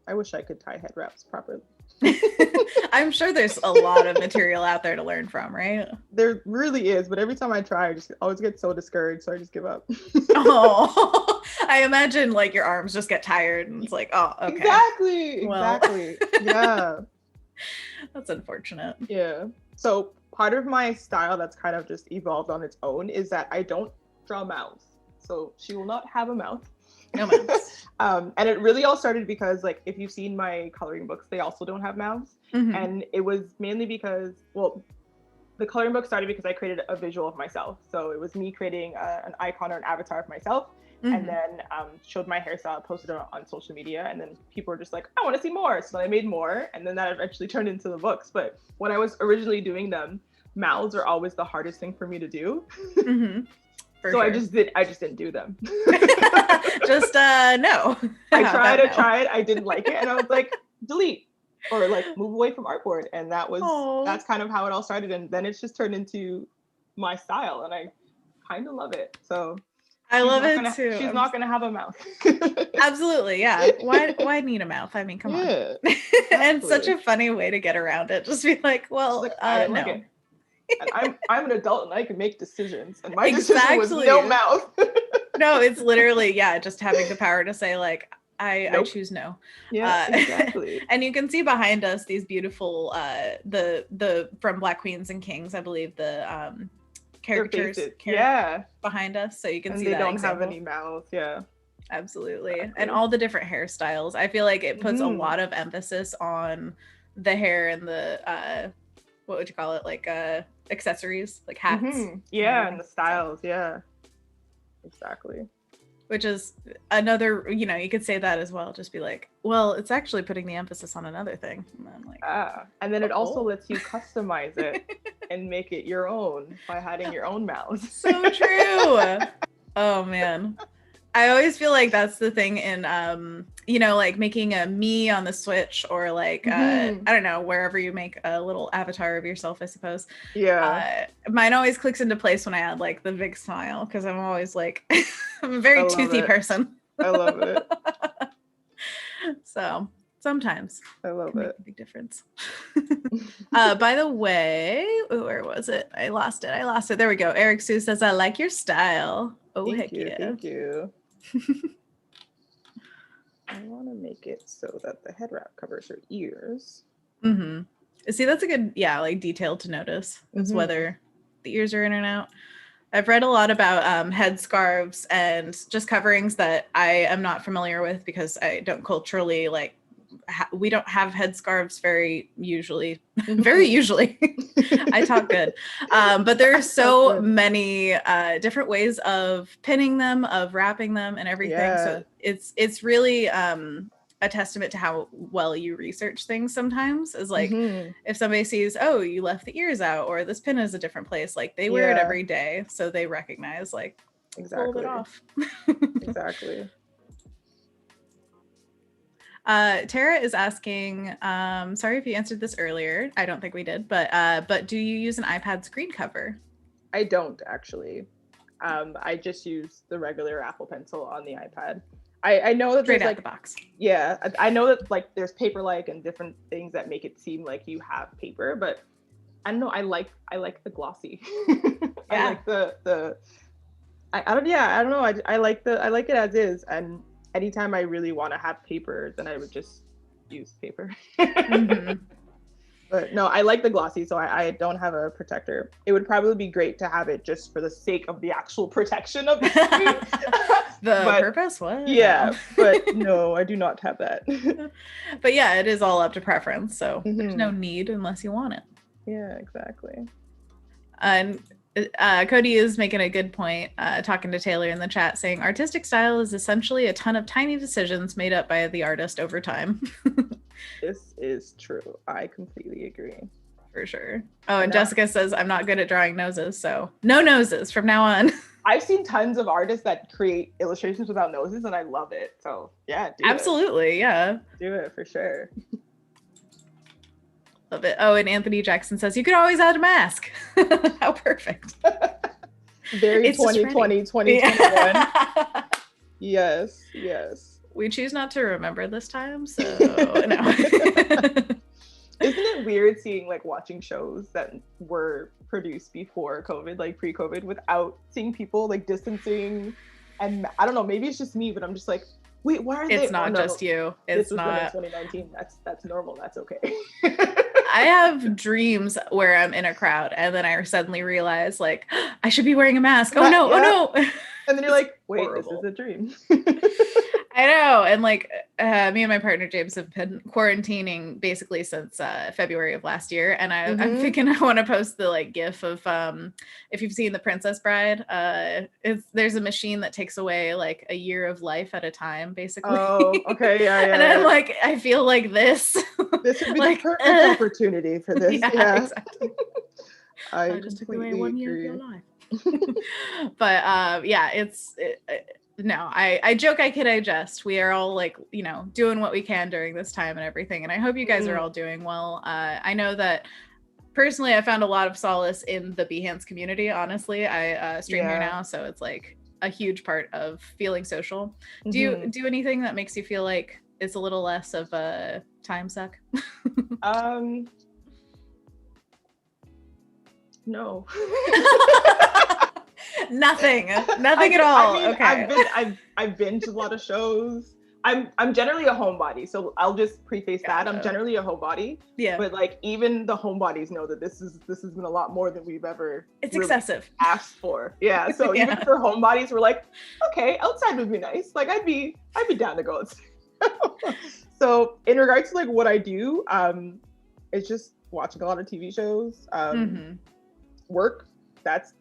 I wish I could tie head wraps properly. I'm sure there's a lot of material out there to learn from, right? There really is, but every time I try, I just always get so discouraged, so I just give up. Oh, I imagine like your arms just get tired and it's like, oh, okay. Exactly. Yeah. That's unfortunate. Yeah. So part of my style that's kind of just evolved on its own is that I don't draw mouths. So she will not have a mouth. No mouths. And it really all started because, like, if you've seen my coloring books, they also don't have mouths. And it was mainly because, well, the coloring book started because I created a visual of myself. So it was me creating an icon or an avatar of myself, and then showed my hairstyle, posted it on social media, and then people were just like, I want to see more. So I made more, and then that eventually turned into the books. But when I was originally doing them, mouths are always the hardest thing for me to do. So sure. I just didn't do them. Just no. I tried, I didn't like it, and I was like, delete or like move away from artboard, and that's kind of how it all started, and then it's just turned into my style, and I kind of love it. So I love it too. She's not gonna have a mouth. Absolutely, yeah. Why need a mouth? I mean, come on. And such a funny way to get around it. Just be like, well, no. Like it. And I'm an adult and I can make decisions, and my decision was no mouth. No, it's literally just having the power to say like I choose no. Yeah, exactly. And you can see behind us these beautiful the from Black Queens and Kings, I believe the caricatures behind us, so you can see they that don't example. have any mouths. Yeah, absolutely. exactly. And all the different hairstyles. I feel like it puts a lot of emphasis on the hair and the what would you call it, like accessories, like hats. Yeah, and the styles. Yeah, exactly. Which is another, you could say that as well. Just be like, well, it's actually putting the emphasis on another thing. And I'm like, and then it also lets you customize it and make it your own by adding your own mouths. So true. Oh man. I always feel like that's the thing in, like making a me on the Switch, or like, I don't know, wherever you make a little avatar of yourself, I suppose. Yeah. Mine always clicks into place when I add like the big smile, because I'm always like, I'm a very toothy person. I love it. So sometimes I love it. Make a big difference. By the way, where was it? I lost it. There we go. Eric Sue says, I like your style. Oh, Thank you. Thank you. I want to make it so that the head wrap covers her ears. See, that's a good, like detail to notice, is whether the ears are in and out. I've read a lot about head scarves and just coverings that I am not familiar with, because I don't culturally we don't have headscarves very usually. I talk good. But there are so many different ways of pinning them, of wrapping them, and everything. So it's really a testament to how well you research things sometimes. Is like, if somebody sees, oh, you left the ears out, or this pin is a different place, like they wear it every day, so they recognize, like, pull it off. Exactly. Tara is asking, sorry if you answered this earlier. I don't think we did, but do you use an iPad screen cover? I don't actually. I just use the regular Apple Pencil on the iPad. I know that Straight there's out the box. Yeah, I know that like there's paper-like and different things that make it seem like you have paper, but I don't know. I like the glossy. I like the. I don't know. I like it as is, and anytime I really want to have paper, then I would just use paper. But no, I like the glossy, so I don't have a protector. It would probably be great to have it just for the sake of the actual protection of the screen. Purpose? What? Yeah, but no, I do not have that. But yeah, it is all up to preference, so there's no need unless you want it. Yeah, exactly. And Cody is making a good point, talking to Taylor in the chat, saying artistic style is essentially a ton of tiny decisions made up by the artist over time. This is true. I completely agree. For sure. Oh, and Jessica says, I'm not good at drawing noses, so no noses from now on. I've seen tons of artists that create illustrations without noses, and I love it. So yeah, absolutely, yeah. Do it for sure. Love it. Oh, and Anthony Jackson says, you could always add a mask. How perfect. Very 2020, 2021. Yes. We choose not to remember this time, so no. Isn't it weird seeing, like, watching shows that were produced before COVID, like pre-COVID, without seeing people like distancing? And I don't know, maybe it's just me, but I'm just like, wait, why are they? It's not just you. It's not 2019. That's normal. That's okay. I have dreams where I'm in a crowd and then I suddenly realize, like, I should be wearing a mask. Oh no. And then you're like, wait, horrible. This is a dream. I know. And like, me and my partner James have been quarantining basically since February of last year. And I'm thinking I want to post the like GIF of if you've seen The Princess Bride, there's a machine that takes away like a year of life at a time, basically. Oh, okay, yeah. And I'm like, I feel like this would be like, the perfect opportunity for this. Yeah. Exactly. I just took away 1 year of your life. But no, I joke, I kid, I jest. We are all like, doing what we can during this time and everything. And I hope you guys are all doing well. I know that personally, I found a lot of solace in the Behance community. Honestly, I stream here now, so it's like a huge part of feeling social. Do you do anything that makes you feel like it's a little less of a time suck? No. Nothing at all. I mean, okay. I've been to a lot of shows. I'm generally a homebody, so I'll just preface that I'm Gotcha. generally a homebody. Yeah. But like even the homebodies know that this has been a lot more than we've ever It's really excessive. asked for. Yeah. So Yeah. even for homebodies, we're like, okay, outside would be nice. Like I'd be down to go outside. So in regards to like what I do, it's just watching a lot of TV shows, work.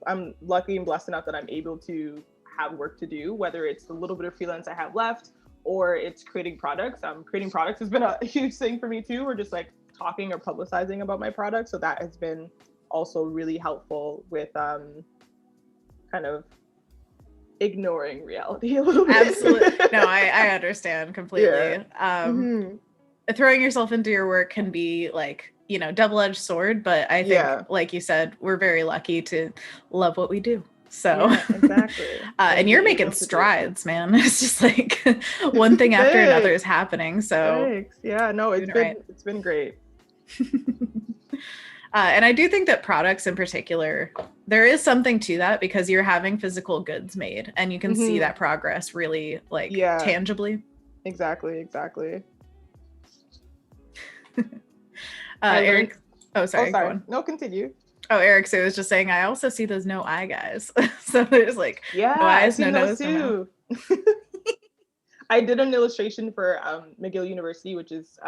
I'm lucky and blessed enough that I'm able to have work to do, whether it's the little bit of freelance I have left or it's creating products. Creating products has been a huge thing for me too, or just like talking or publicizing about my product. So that has been also really helpful with kind of ignoring reality a little bit. Absolutely. No, I understand completely. Yeah. Throwing yourself into your work can be like, you know, double-edged sword, but I think, like you said, we're very lucky to love what we do. So exactly. And you're making strides, man. It's just like one thing after another is happening. So thanks. Yeah, no, it's been great. And I do think that products in particular, there is something to that because you're having physical goods made and you can see that progress really like tangibly. Exactly. Eric, sorry. Go on. No, continue. Oh, Eric, so I was just saying, I also see those no eye guys. So there's like no eyes, no nose, no mouth. I did an illustration for McGill University, which is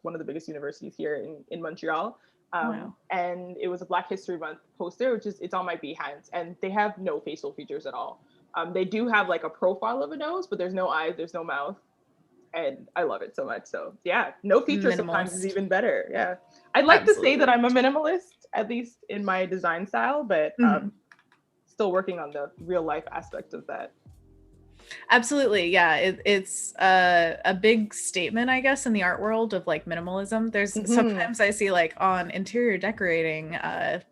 one of the biggest universities here in Montreal. Wow. And it was a Black History Month poster, it's on my Behance, and they have no facial features at all. They do have like a profile of a nose, but there's no eyes, there's no mouth. And I love it so much. So yeah, no features sometimes is even better. Yeah. I'd like to say that I'm a minimalist, at least in my design style, but still working on the real life aspect of that. Absolutely. Yeah. It's a big statement, I guess, in the art world of like minimalism. There's sometimes I see like on interior decorating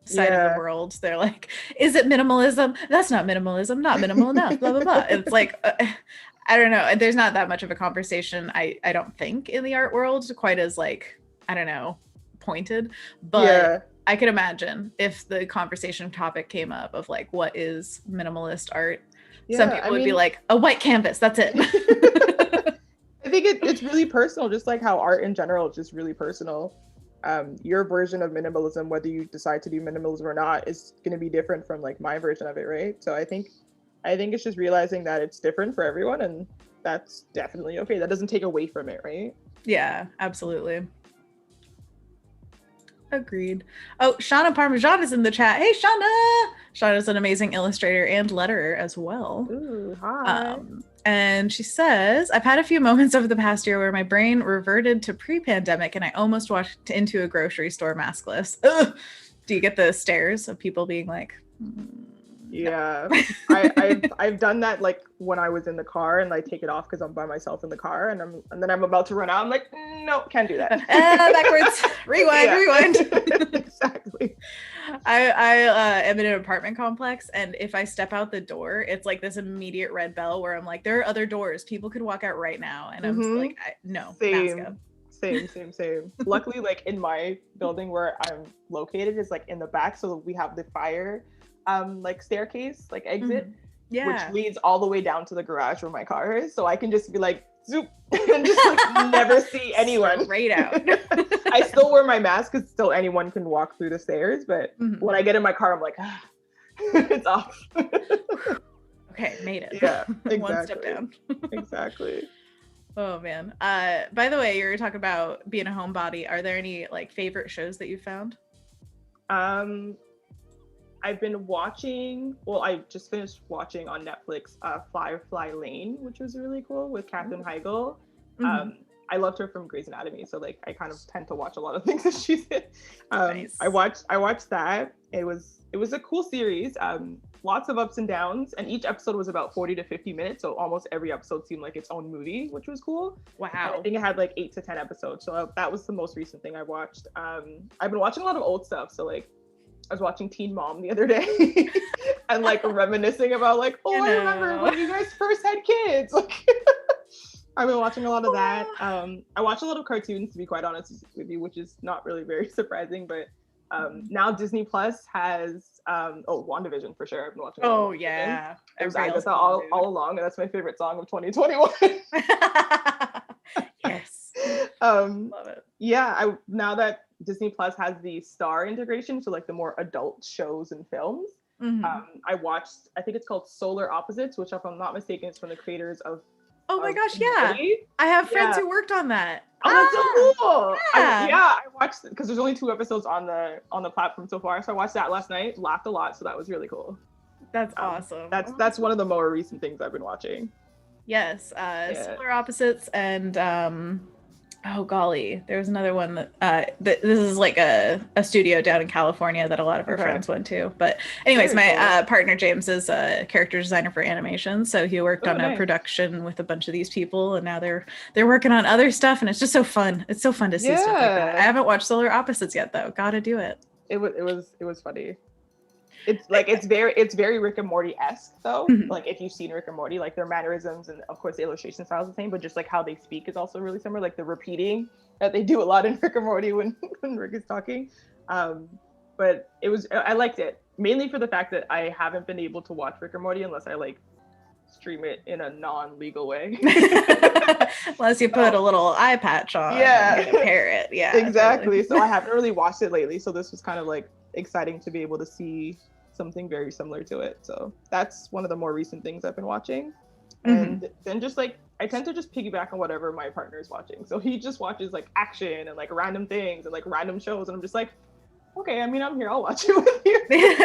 side of the world, they're like, is it minimalism? That's not minimalism, not minimal enough, blah, blah, blah. It's like, I don't know. There's not that much of a conversation, I don't think, in the art world quite as like, I don't know, pointed, but I could imagine if the conversation topic came up of like, what is minimalist art? Some people would be like, a white canvas, that's it. I think it's really personal, just like how art in general is just really personal. Your version of minimalism, whether you decide to do minimalism or not, is going to be different from like my version of it, right? So I think it's just realizing that it's different for everyone, and that's definitely okay. That doesn't take away from it, right? Yeah, absolutely. Agreed. Oh, Shauna Parmesan is in the chat. Hey, Shauna! Shauna's an amazing illustrator and letterer as well. Ooh, hi. And she says, I've had a few moments over the past year where my brain reverted to pre-pandemic and I almost walked into a grocery store maskless. Ugh. Do you get the stares of people being like, Yeah, I've done that like when I was in the car and I take it off because I'm by myself in the car and then I'm about to run out. I'm like, no, can't do that. Backwards, rewind. Exactly. I am in an apartment complex, and if I step out the door, it's like this immediate red bell where I'm like, there are other doors. People could walk out right now, and I'm like, no, mask up. Same. Luckily, like in my building where I'm located is like in the back, so we have the fire like staircase, like exit, which leads all the way down to the garage where my car is. So I can just be like, zoop, and just like never see anyone. Straight out. I still wear my mask because still anyone can walk through the stairs. But when I get in my car, I'm like, it's off. Okay, made it. Yeah, exactly. One step down. Exactly. Oh man. By the way, you were talking about being a homebody. Are there any like favorite shows that you found? I've been watching, I just finished watching on Netflix Firefly Lane, which was really cool with Katherine Heigl. I loved her from Grey's Anatomy, so like I kind of tend to watch a lot of things that she's in. Nice. I watched that. It was a cool series. Lots of ups and downs, and each episode was about 40 to 50 minutes, so almost every episode seemed like its own movie, which was cool. Wow. And I think it had like 8 to 10 episodes, so that was the most recent thing I watched. I've been watching a lot of old stuff, so like I was watching Teen Mom the other day and like reminiscing about like, I remember when you guys first had kids. Like, I've been watching a lot of that. I watch a lot of cartoons, to be quite honest with you, which is not really very surprising, but Now Disney Plus has WandaVision for sure. I've been watching Oh WandaVision. yeah, It was Agatha all along, and that's my favorite song of 2021. Yes, love it. Yeah, now that Disney Plus has the Star integration, so like the more adult shows and films, I watched, I think it's called Solar Opposites, which if I'm not mistaken is from the creators of Oh my gosh, Community. yeah. I have friends who worked on that. Oh, that's so cool. Yeah. I watched it because there's only 2 episodes on the platform so far. So I watched that last night, laughed a lot. So that was really cool. That's awesome. That's one of the more recent things I've been watching. Yes. Solar Opposites and oh golly, there was another one that this is like a studio down in California that a lot of our friends went to. But anyways, my partner James is a character designer for animation, so he worked on a production with a bunch of these people, and now they're working on other stuff, and it's just so fun. It's so fun to see stuff like that. I haven't watched Solar Opposites yet though. Gotta do it. It was funny. It's like it's very Rick and Morty-esque though. Like if you've seen Rick and Morty, like their mannerisms and of course the illustration style is the same, but just like how they speak is also really similar. Like the repeating that they do a lot in Rick and Morty when Rick is talking. But I liked it mainly for the fact that I haven't been able to watch Rick and Morty unless I like stream it in a non-legal way. Unless you put a little eye patch on and pair it. Yeah, exactly. Totally. So I haven't really watched it lately, so this was kind of like exciting to be able to see something very similar to it. So that's one of the more recent things I've been watching. And then just like I tend to just piggyback on whatever my partner is watching. So he just watches like action and like random things and like random shows, and I'm just like, okay, I mean, I'm here, I'll watch it with you.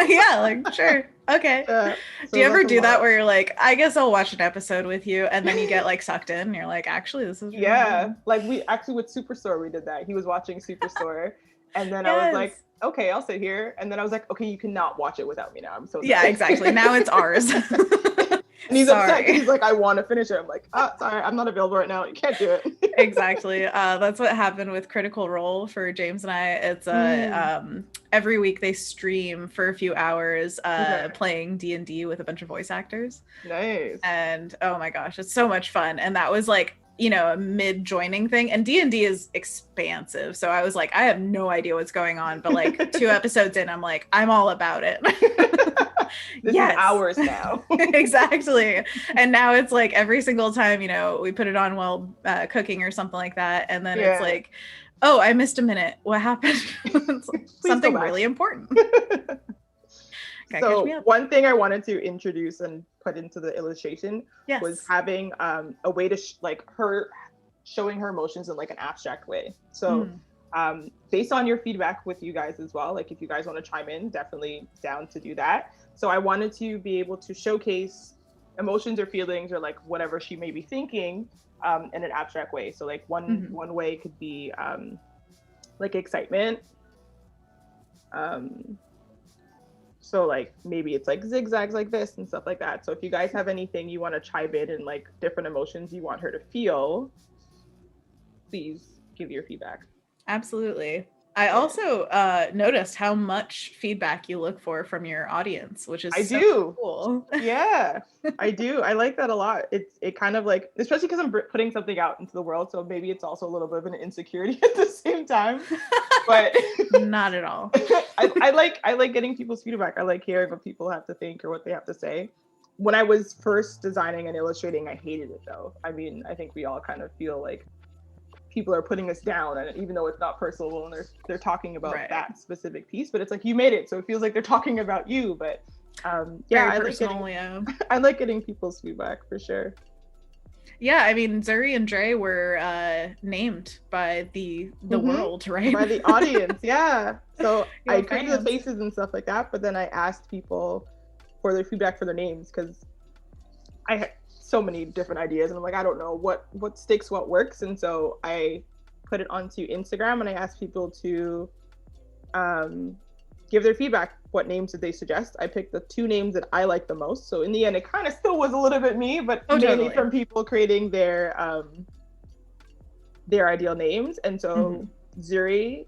Yeah, like sure, okay. So do you ever do that where you're like, I guess I'll watch an episode with you, and then you get like sucked in and you're like, actually this is really fun. Like we actually with Superstore we did that. He was watching Superstore and then I was like, okay, I'll sit here. And then I was like, okay, you cannot watch it without me now. I'm so sorry. Yeah, exactly. Now it's ours. And he's upset because he's like, I want to finish it. I'm like, oh, sorry, I'm not available right now. You can't do it. Exactly. That's what happened with Critical Role for James and I. It's every week they stream for a few hours playing D&D with a bunch of voice actors. Nice. And oh my gosh, it's so much fun. And that was like, you know, a mid-joining thing, and D&D is expansive, so I was like, I have no idea what's going on, but like 2 episodes in, I'm like, I'm all about it. This is ours now. Exactly. And now it's like every single time, you know, we put it on while cooking or something like that, and then it's like, oh, I missed a minute, what happened? It's like, something really important. So one thing I wanted to introduce and put into the illustration was having a way to like her showing her emotions in like an abstract way. So based on your feedback with you guys as well, like if you guys want to chime in, definitely down to do that. So I wanted to be able to showcase emotions or feelings or like whatever she may be thinking in an abstract way. So like one way could be like excitement. So like maybe it's like zigzags like this and stuff like that. So if you guys have anything you want to chime in and like different emotions you want her to feel, please give your feedback. Absolutely. I also noticed how much feedback you look for from your audience, which is cool. Yeah, I do. I like that a lot. It kind of like, especially because I'm putting something out into the world, so maybe it's also a little bit of an insecurity at the same time. But not at all. I like getting people's feedback. I like hearing what people have to think or what they have to say. When I was first designing and illustrating, I hated it though. I mean, I think we all kind of feel like people are putting us down, and even though it's not personal and they're talking about that specific piece, but it's like you made it, so it feels like they're talking about you. But I like getting people's feedback for sure. Yeah, I mean, Zuri and Dre were named by the world, right? By the audience, yeah. So I created the faces and stuff like that, but then I asked people for their feedback for their names because I had so many different ideas and I'm like, I don't know what sticks, what works. And so I put it onto Instagram and I asked people to give their feedback. What names did they suggest? I picked the 2 names that I liked the most. So in the end, it kind of still was a little bit me, but mainly from people creating their ideal names. And so Zuri,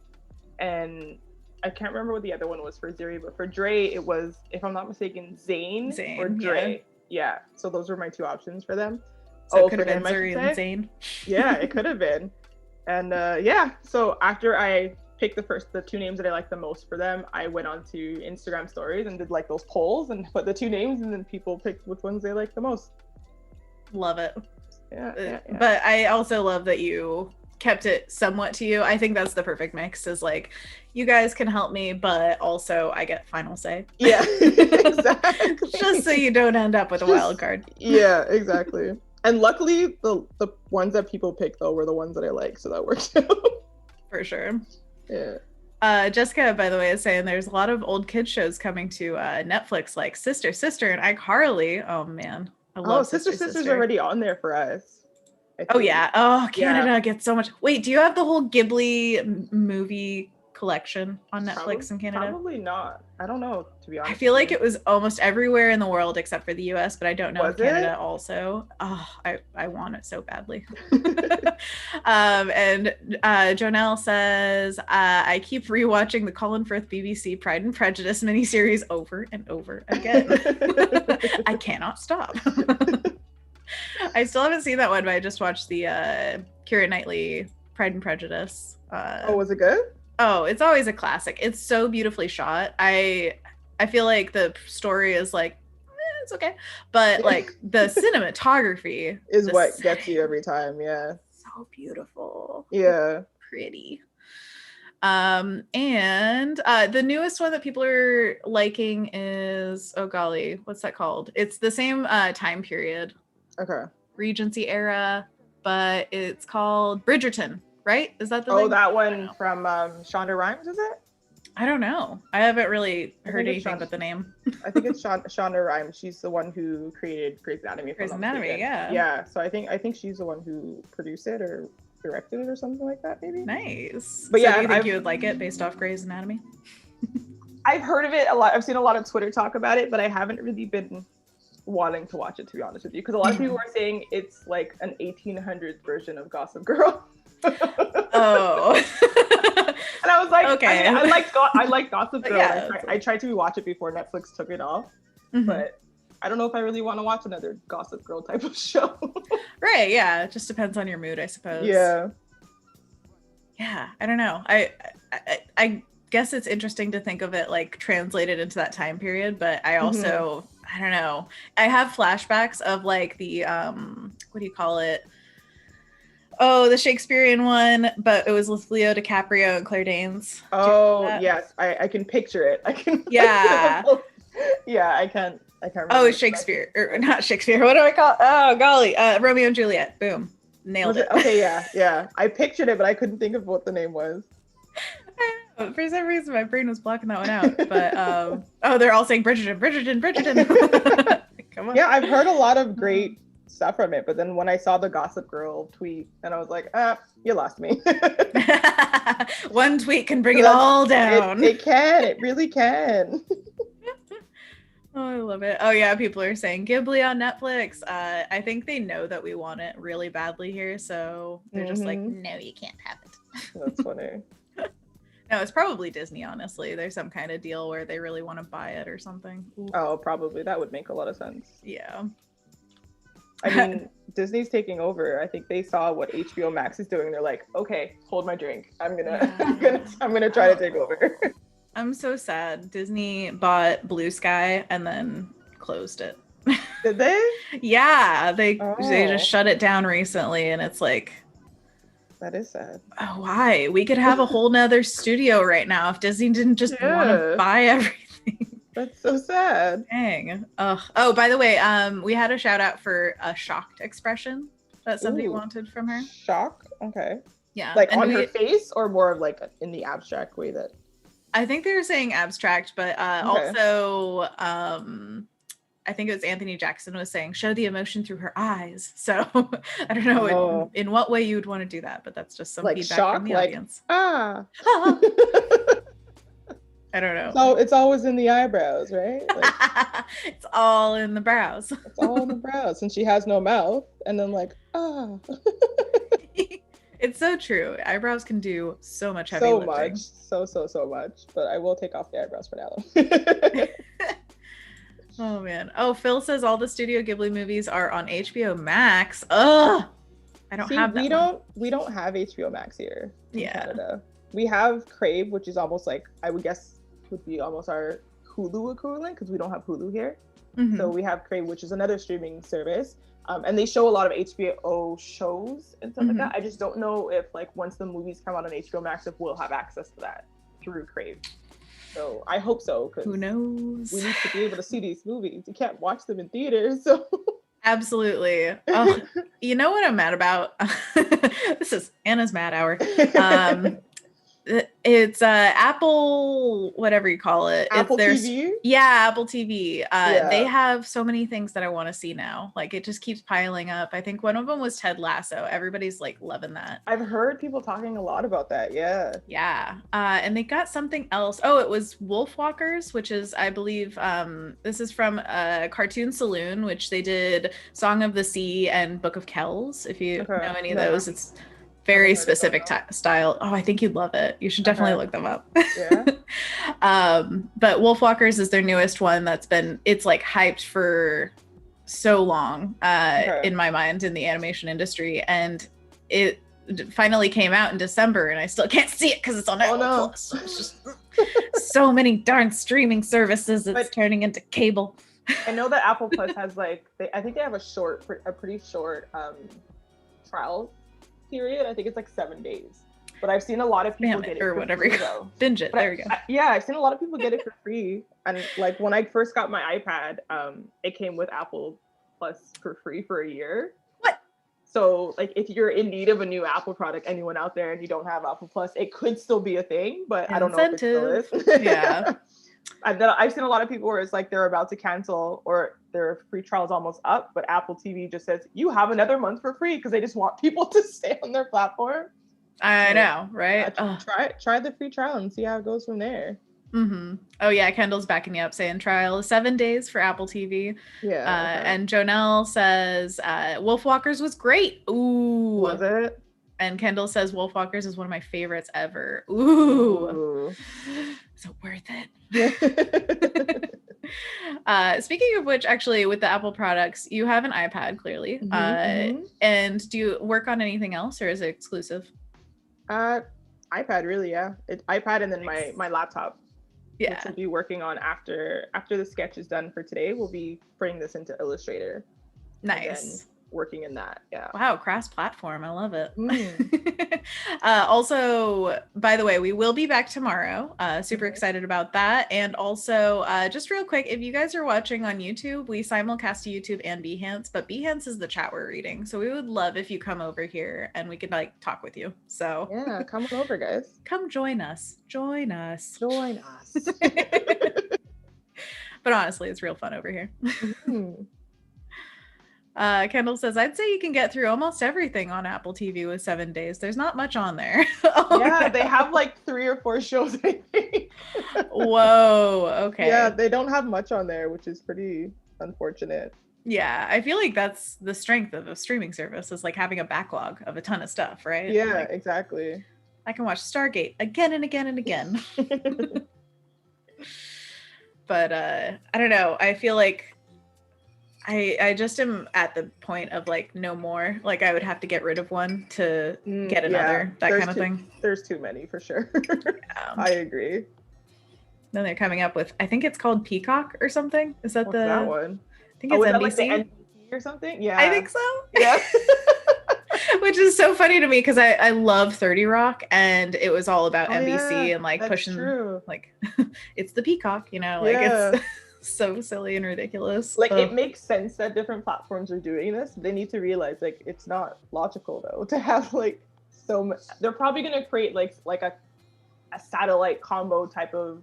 and I can't remember what the other one was for Zuri, but for Dre, it was, if I'm not mistaken, Zane or Dre. Yeah, so those were my 2 options for them. So it could have been Zuri and Zane. Yeah, it could have been. And so after I pick the two names that I like the most for them, I went on to Instagram stories and did like those polls and put the two names, and then people picked which ones they like the most. Love it. Yeah. But I also love that you kept it somewhat to you. I think that's the perfect mix, is like, you guys can help me, but also I get final say. Yeah, exactly. Just so you don't end up with a wild card. Yeah, exactly. And luckily, the ones that people picked, though, were the ones that I like, so that worked out. For sure. Yeah. Jessica, by the way, is saying there's a lot of old kid shows coming to Netflix, like Sister, and iCarly. Oh, man. I love Sister's already on there for us. Oh, yeah. Oh, Canada gets so much. Wait, do you have the whole Ghibli movie collection on Netflix in Canada? Probably not. I don't know, to be honest. I feel like it was almost everywhere in the world except for the US, but I don't know if Canada also. Oh, I want it so badly. And Jonelle says, I keep rewatching the Colin Firth BBC Pride and Prejudice miniseries over and over again. I cannot stop. I still haven't seen that one, but I just watched the Keira Knightley Pride and Prejudice. Was it good? Oh, it's always a classic. It's so beautifully shot. I feel like the story is like, it's okay, but like the cinematography is what gets you every time. Yeah, so beautiful. Yeah, pretty. And the newest one that people are liking is, oh golly, what's that called? It's the same time period. Okay. Regency era, but it's called Bridgerton, right? Is that the thing? That one from Shonda Rhimes, is it? I don't know. I haven't really heard anything but the name. I think it's Shonda Rhimes. She's the one who created Grey's Anatomy. Grey's Anatomy, yeah. Yeah, so I think she's the one who produced it or directed it or something like that, maybe. Nice. But so do you think you would like it based off Grey's Anatomy? I've heard of it a lot. I've seen a lot of Twitter talk about it, but I haven't really been wanting to watch it, to be honest with you, because a lot of people are saying it's like an 1800s version of Gossip Girl. Oh. And I was like, okay. I like Gossip Girl. Yeah, I tried to watch it before Netflix took it off, but I don't know if I really want to watch another Gossip Girl type of show. Right, yeah, it just depends on your mood, I suppose. Yeah, I don't know. I guess it's interesting to think of it like translated into that time period, but I also I don't know, I have flashbacks of like the what do you call it, the Shakespearean one, but it was with Leo DiCaprio and Claire Danes. Yes, I can picture it. I can. Yeah. Yeah, I can't remember. Oh, Shakespeare, or not Shakespeare, what do I call, oh golly, Romeo and Juliet. Boom, nailed it. Okay, yeah, I pictured it, but I couldn't think of what the name was. For some reason my brain was blocking that one out, but they're all saying Bridgerton. Come on. Yeah, I've heard a lot of great stuff from it, but then when I saw the Gossip Girl tweet, and I was like, you lost me. One tweet can bring it all down. It really can. Oh, I love it. Oh yeah, people are saying Ghibli on Netflix. I think they know that we want it really badly here, so they're just like, no, you can't have it. That's funny. No, it's probably Disney, honestly. There's some kind of deal where they really want to buy it or something. Ooh. Oh, probably. That would make a lot of sense. Yeah. I mean, Disney's taking over. I think they saw what HBO Max is doing. They're like, okay, hold my drink. I'm gonna try to take over. I'm so sad. Disney bought Blue Sky and then closed it. Did they? Yeah, they just shut it down recently, and it's like, that is sad. Oh, why? We could have a whole nother studio right now if Disney didn't just want to buy everything. That's so sad. Dang. Oh, by the way, we had a shout out for a shocked expression that somebody wanted from her. Shock? Okay. Yeah. Like on her face, or more of like in the abstract way that? I think they were saying abstract, but also I think it was Anthony Jackson was saying, show the emotion through her eyes. So I don't know in what way you would want to do that, but that's just some like feedback shock, from the like, audience. I don't know. So it's always in the eyebrows, right? Like, it's all in the brows. It's all in the brows, and she has no mouth. And then like, It's so true. Eyebrows can do so much heavy lifting. So much. But I will take off the eyebrows for now. Oh man. Oh, Phil says all the Studio Ghibli movies are on HBO Max. Ugh. I don't have that. We don't have HBO Max here in Canada. We have Crave, which is almost like, I would guess would be almost our Hulu equivalent, because we don't have Hulu here. Mm-hmm. So we have Crave, which is another streaming service. And they show a lot of HBO shows and stuff like that. I just don't know if, like, once the movies come out on HBO Max, if we'll have access to that through Crave. So I hope so, because who knows? we need to be able to see these movies. You can't watch them in theaters. So absolutely. Oh, you know what I'm mad about? This is Anna's mad hour. It's Apple, whatever you call it. Apple TV? Yeah, Apple TV. They have so many things that I want to see now. Like, it just keeps piling up. I think one of them was Ted Lasso. Everybody's like loving that. I've heard people talking a lot about that. Yeah. And they got something else. Oh, it was Wolfwalkers, which is, I believe, this is from Cartoon Saloon, which they did Song of the Sea and Book of Kells. If you know any of those, it's very specific style. Oh, I think you'd love it. You should definitely look them up. Yeah. But Wolfwalkers is their newest one it's like hyped for so long in my mind in the animation industry. And it finally came out in December and I still can't see it because it's on Apple Plus. It's just so many darn streaming services. It's turning into cable. I know that Apple Plus has I think they have a pretty short trial period. I think it's like 7 days, but I've seen a lot of people get it or for whatever. Free, though. Binge it. There you go. I've seen a lot of people get it for free. And like when I first got my iPad, it came with Apple Plus for free for a year. What? So like if you're in need of a new Apple product, anyone out there, and you don't have Apple Plus, it could still be a thing, but I don't know if it still is. Yeah. I've seen a lot of people where it's like they're about to cancel or their free trial's almost up, but Apple TV just says you have another month for free because they just want people to stay on their platform. I know, right? Try the free trial and see how it goes from there. Mm-hmm. Oh yeah, Kendall's backing me up saying trial is 7 days for Apple TV. Yeah. And Jonelle says Wolfwalkers was great. Ooh. Was it? And Kendall says Wolfwalkers is one of my favorites ever. Ooh. So worth it. Speaking of which, actually, with the Apple products, you have an iPad, clearly. And do you work on anything else, or is it exclusive? iPad, really, yeah. It's iPad and then my laptop. Yeah. Which we'll be working on after the sketch is done for today. We'll be bringing this into Illustrator. Nice. Working in that. Yeah. Wow, cross-platform. I love it. Also, by the way, we will be back tomorrow. Super excited about that. And also, just real quick, if you guys are watching on YouTube, we simulcast to YouTube and Behance, but Behance is the chat we're reading. So we would love if you come over here and we could like talk with you. So yeah, come on over, guys. Come join us. Join us. But honestly, it's real fun over here. Kendall says, I'd say you can get through almost everything on Apple TV with 7 days. There's not much on there. They have like 3 or 4 shows, I think. Whoa, okay. Yeah, they don't have much on there, which is pretty unfortunate. Yeah, I feel like that's the strength of a streaming service, is like having a backlog of a ton of stuff, right? Yeah, like, exactly. I can watch Stargate again and again and again. But I don't know. I feel like I just am at the point of like no more. Like I would have to get rid of one to get another, that kind of thing. There's too many for sure. I agree. Then they're coming up with, I think it's called Peacock or something. Is that that one? I think it's NBC. Like the NBC or something? Yeah. I think so. Yeah. Which is so funny to me because I love 30 Rock and it was all about NBC and like pushing like it's the Peacock, you know, like it's so silly and ridiculous. Like it makes sense that different platforms are doing this. They need to realize like it's not logical though to have like so much. They're probably gonna create like a satellite combo type of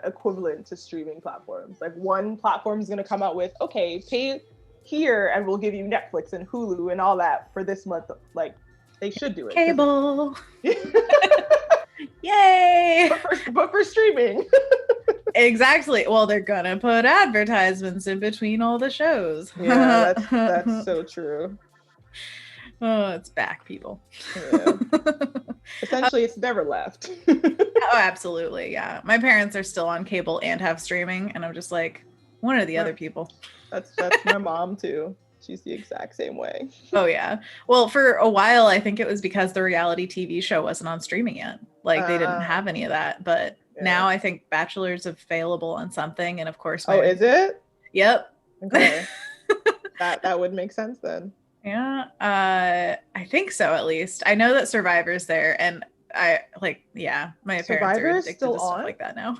equivalent to streaming platforms. Like one platform is gonna come out with, okay, pay here and we'll give you Netflix and Hulu and all that for this month. Like they should do it. Cable. Yay! But for streaming. Exactly. Well, they're gonna put advertisements in between all the shows. Yeah, that's so true. Oh, it's back, people. Yeah. Essentially, it's never left. Oh, absolutely. Yeah. My parents are still on cable and have streaming, and I'm just like, one or the other people. That's my mom too. She's the exact same way. Oh yeah. Well, for a while, I think it was because the reality TV show wasn't on streaming yet. Like they didn't have any of that, but now I think Bachelor's available on something, and of course is it? Yep. Okay. that would make sense then. Yeah, I think so, at least. I know that Survivor's there, and my parents are addicted to stuff like that now.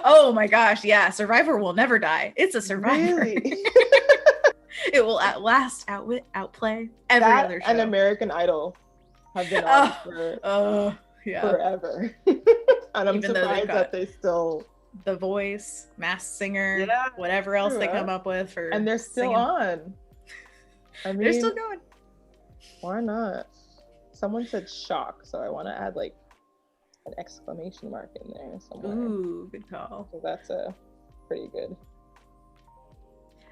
Oh my gosh, yeah, Survivor will never die. It's a Survivor. Really? It will at last outplay every other show. And American Idol have been on for forever. And I'm surprised that they still... The Voice, Masked Singer, whatever else they come up with for... And they're still on. I mean, they're still going. Why not? Someone said shock, so I want to add like an exclamation mark in there somewhere. Ooh, good call. So that's pretty good.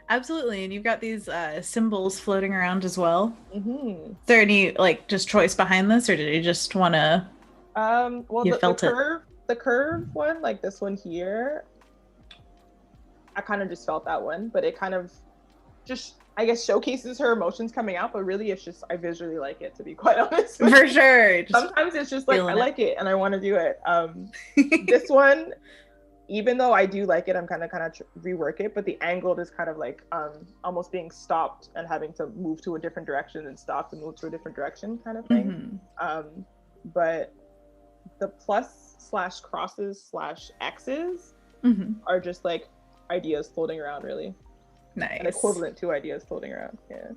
Absolutely, and you've got these symbols floating around as well. Mm-hmm. Is there any like just choice behind this, or did you just want to? Well, the curve one, like this one here, I kind of just felt that one, but it kind of just, I guess, showcases her emotions coming out, but really it's just, I visually like it, to be quite honest. For sure. Sometimes it's just like, I like it and I want to do it. This one, even though I do like it, I'm kind of rework it, but the angle is kind of like almost being stopped and having to move to a different direction and stop and move to a different direction kind of thing. Mm-hmm. But the plus/crosses/X's mm-hmm. are just like ideas floating around, really. Nice. And equivalent to ideas floating around. Yeah.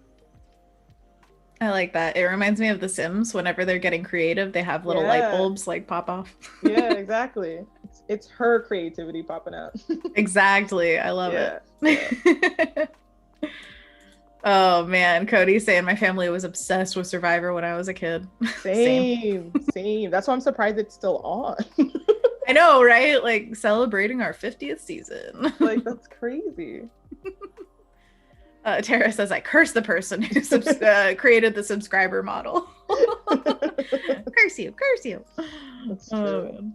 I like that. It reminds me of The Sims. Whenever they're getting creative, they have little light bulbs like pop off. Yeah, exactly. It's her creativity popping out. Exactly. I love it. Yeah. Oh man, Cody's saying my family was obsessed with Survivor when I was a kid. Same. That's why I'm surprised it's still on. I know, right? Like celebrating our 50th season. Like that's crazy. Tara says, I curse the person who created the subscriber model. Curse you. That's true.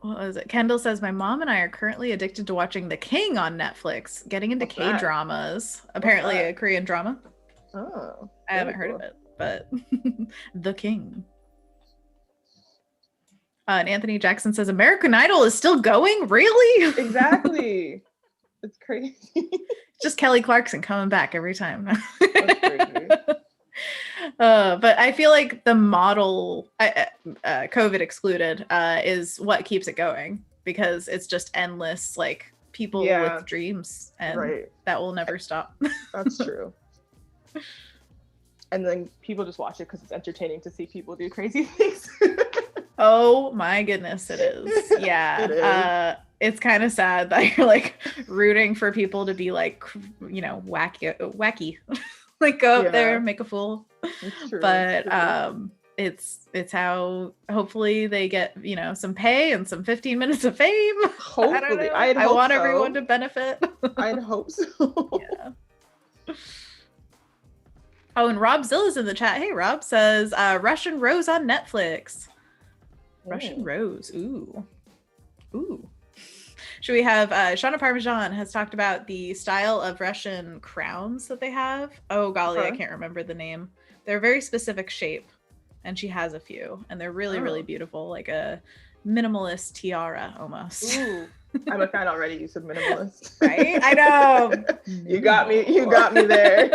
What was it? Kendall says, my mom and I are currently addicted to watching The King on Netflix, getting into K-dramas. Apparently a Korean drama. Oh. I haven't heard of it, but The King. And Anthony Jackson says, American Idol is still going? Really? Exactly. It's crazy. Just Kelly Clarkson coming back every time. That's crazy. But I feel like the model, COVID excluded, is what keeps it going, because it's just endless, like people with dreams, and that will never stop. That's true. And then people just watch it because it's entertaining to see people do crazy things. Oh my goodness, it is. Yeah. It is. It's kind of sad that you're like rooting for people to be like, you know, wacky. Like go up there, make a fool. It's true. But it's how hopefully they get, you know, some pay and some 15 minutes of fame. Hopefully. I want everyone to benefit. I'd hope so. Yeah. Oh, and Rob Zilla's in the chat. Hey, Rob says Russian Rose on Netflix. Russian Rose. Ooh. Should we have Shauna Parmesan has talked about the style of Russian crowns that they have. Oh golly, I can't remember the name. They're a very specific shape, and she has a few, and they're really, really beautiful, like a minimalist tiara almost. Ooh. I'm a fan already. You said minimalist. Right? I know. You got me there.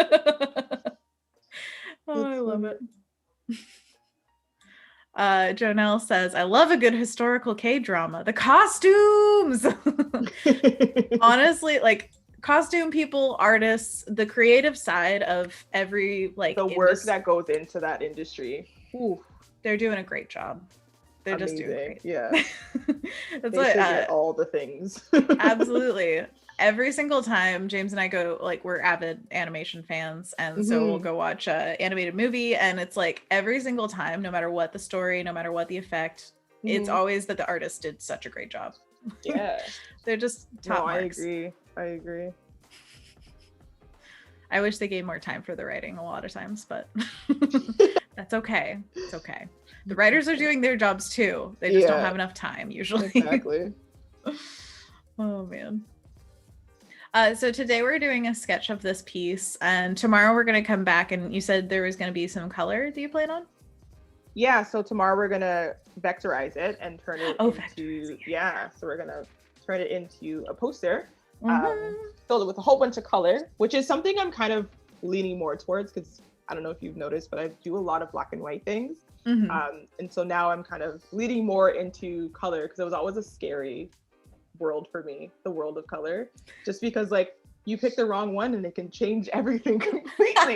Oh, I love it. Jonelle says, I love a good historical K-drama. The costumes! Honestly, like costume people, artists, the creative side of every like the work that goes into that industry. Ooh, they're doing a great job. They're amazing. Just doing great. Yeah. That's they should get all the things. Absolutely. Every single time James and I go, like, we're avid animation fans, and so we'll go watch an animated movie, and it's like every single time, no matter what the story, no matter what the effect, it's always that the artist did such a great job. Yeah. They're just top marks. I agree. I wish they gave more time for the writing a lot of times, but that's okay. It's okay. The writers are doing their jobs too. They just don't have enough time usually. Exactly. Oh man. So today we're doing a sketch of this piece, and tomorrow we're going to come back, and you said there was going to be some color. Do you plan on? Yeah, so tomorrow we're gonna vectorize it and turn it Oh, into, yeah, so we're gonna turn it into a poster, Mm-hmm. filled with a whole bunch of color, which is something I'm kind of leaning more towards because I don't know if you've noticed, but I do a lot of black and white things. Mm-hmm. And so now I'm kind of leaning more into color because it was always a scary world for me, the world of color, just because like you pick the wrong one and it can change everything completely.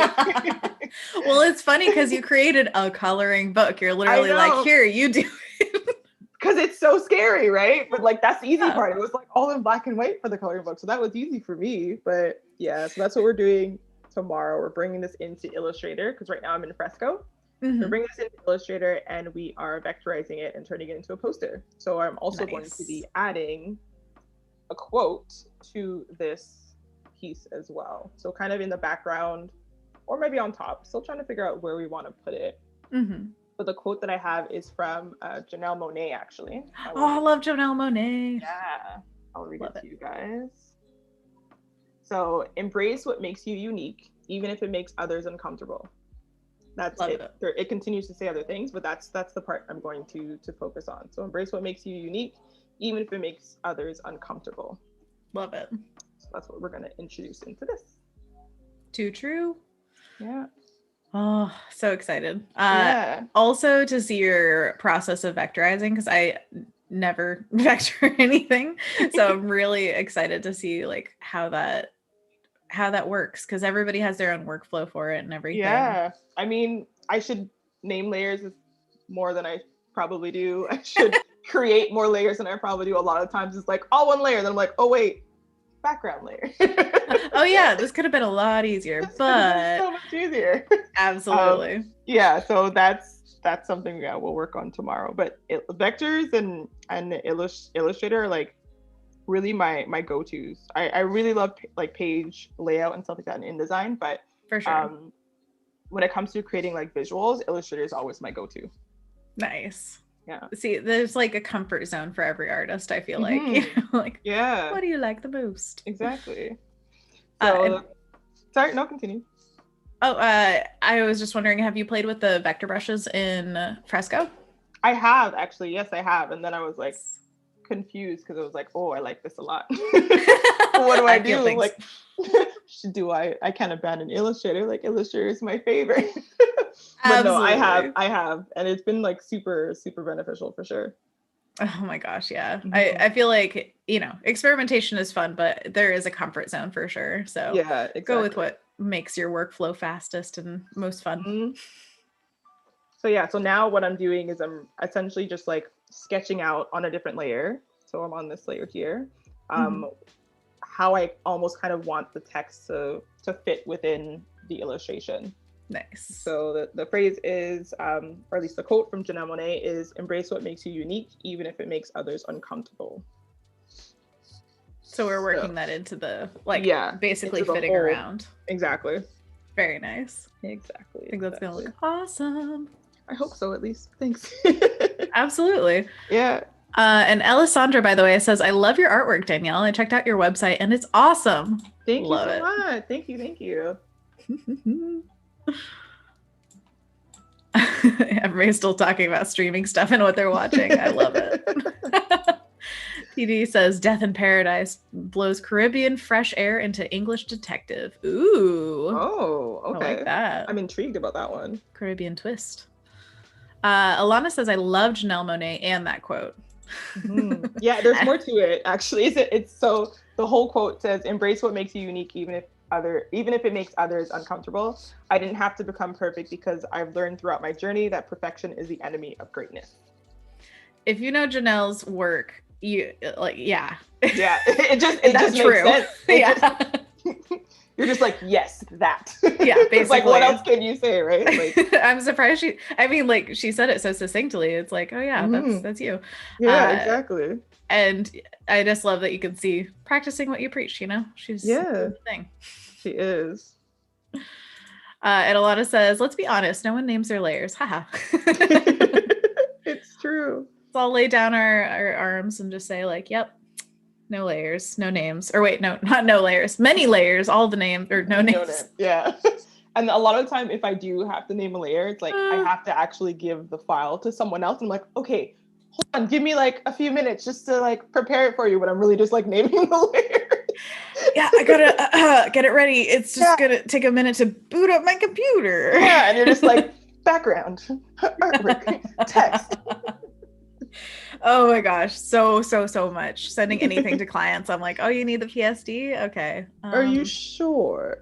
Well, it's funny because you created a coloring book. You're literally like, here, you do it. Because it's so scary, right? But like that's the easy part. It was like all in black and white for the coloring book, so that was easy for me. But yeah, so that's what we're doing tomorrow. We're bringing this into Illustrator because right now I'm in Fresco. Mm-hmm. We're bringing this into Illustrator and we are vectorizing it and turning it into a poster. So I'm also going to be adding a quote to this piece as well. So kind of in the background or maybe on top. Still trying to figure out where we want to put it. Mm-hmm. But the quote that I have is from Janelle Monáe, actually. I love Janelle Monáe. Yeah, I'll read it to you guys. So, embrace what makes you unique, even if it makes others uncomfortable. That's it. It continues to say other things, but that's the part I'm going to focus on. So, embrace what makes you unique, even if it makes others uncomfortable. Love it. So that's what we're going to introduce into this. Too true. Yeah. Oh, so excited. Yeah. Also to see your process of vectorizing, because I never vector anything. So I'm really excited to see like how that works, because everybody has their own workflow for it and everything. Yeah. I mean, I should name layers more than I probably do. I should create more layers than I probably do. A lot of times it's like all one layer. Then I'm like, oh wait, background layer. Oh yeah, this could have been a lot easier, but so much easier. Absolutely. Yeah, so that's something we'll work on tomorrow. But vectors and Illustrator are like really my go-tos. I really love like page layout and stuff like that in InDesign, but for sure. When it comes to creating like visuals, Illustrator is always my go-to. Nice. Yeah. See, there's like a comfort zone for every artist, I feel like. You know, like, yeah. What do you like the most? Exactly. So, sorry, no, continue. Oh, I was just wondering, have you played with the vector brushes in Fresco? I have, actually. Yes, I have. And then I was like confused because I was like, oh, I like this a lot. What do I do? Like, I can't abandon Illustrator. Like, Illustrator is my favorite. But no, I have. And it's been like super, super beneficial for sure. Oh my gosh, yeah. Mm-hmm. I feel like, you know, experimentation is fun, but there is a comfort zone for sure. So yeah, exactly. Go with what makes your workflow fastest and most fun. Mm-hmm. So yeah, so now what I'm doing is I'm essentially just like sketching out on a different layer. So I'm on this layer here. How I almost kind of want the text to fit within the illustration. Nice. So the phrase is, or at least the quote from Janelle Monáe is, embrace what makes you unique, even if it makes others uncomfortable. So we're working that into the, like, basically fitting around. Exactly. Very nice. Exactly. I think that's going to look awesome. I hope so, at least. Thanks. Absolutely. Yeah. And Alessandra, by the way, says, I love your artwork, Danielle. I checked out your website and it's awesome. Thank you so much. Thank you. Everybody's still talking about streaming stuff and what they're watching. I love it. PD says Death in Paradise blows Caribbean fresh air into English detective. Ooh. Oh, okay. I like that. I'm intrigued about that one. Caribbean twist. Alana says, I love Janelle Monáe and that quote. Yeah, there's more to it, actually. It's so the whole quote says, embrace what makes you unique, even if it makes others uncomfortable. I didn't have to become perfect because I've learned throughout my journey that perfection is the enemy of greatness. If you know Janelle's work, you like, yeah. Yeah, it just makes sense. Yeah. You're just like, yes, that. Yeah, basically. Like, what else can you say, right? Like, I'm surprised she said it so succinctly. It's like, oh yeah, that's you. Yeah, exactly. And I just love that you can see practicing what you preach, you know? She's the thing. She is. And Alana says, let's be honest, no one names their layers. Haha. It's true. So I'll lay down our arms and just say like, yep, no layers, no names. Or wait, no, not no layers, many layers, all the names or no names. Yeah. And a lot of the time, if I do have to name a layer, it's like I have to actually give the file to someone else. I'm like, okay, hold on, give me like a few minutes just to like prepare it for you. But I'm really just like naming the layer. Yeah, I gotta get it ready. It's just gonna take a minute to boot up my computer. Yeah, and you're just like, background, artwork, text. Oh my gosh, so much. Sending anything to clients, I'm like, oh, you need the PSD? Okay. Are you sure?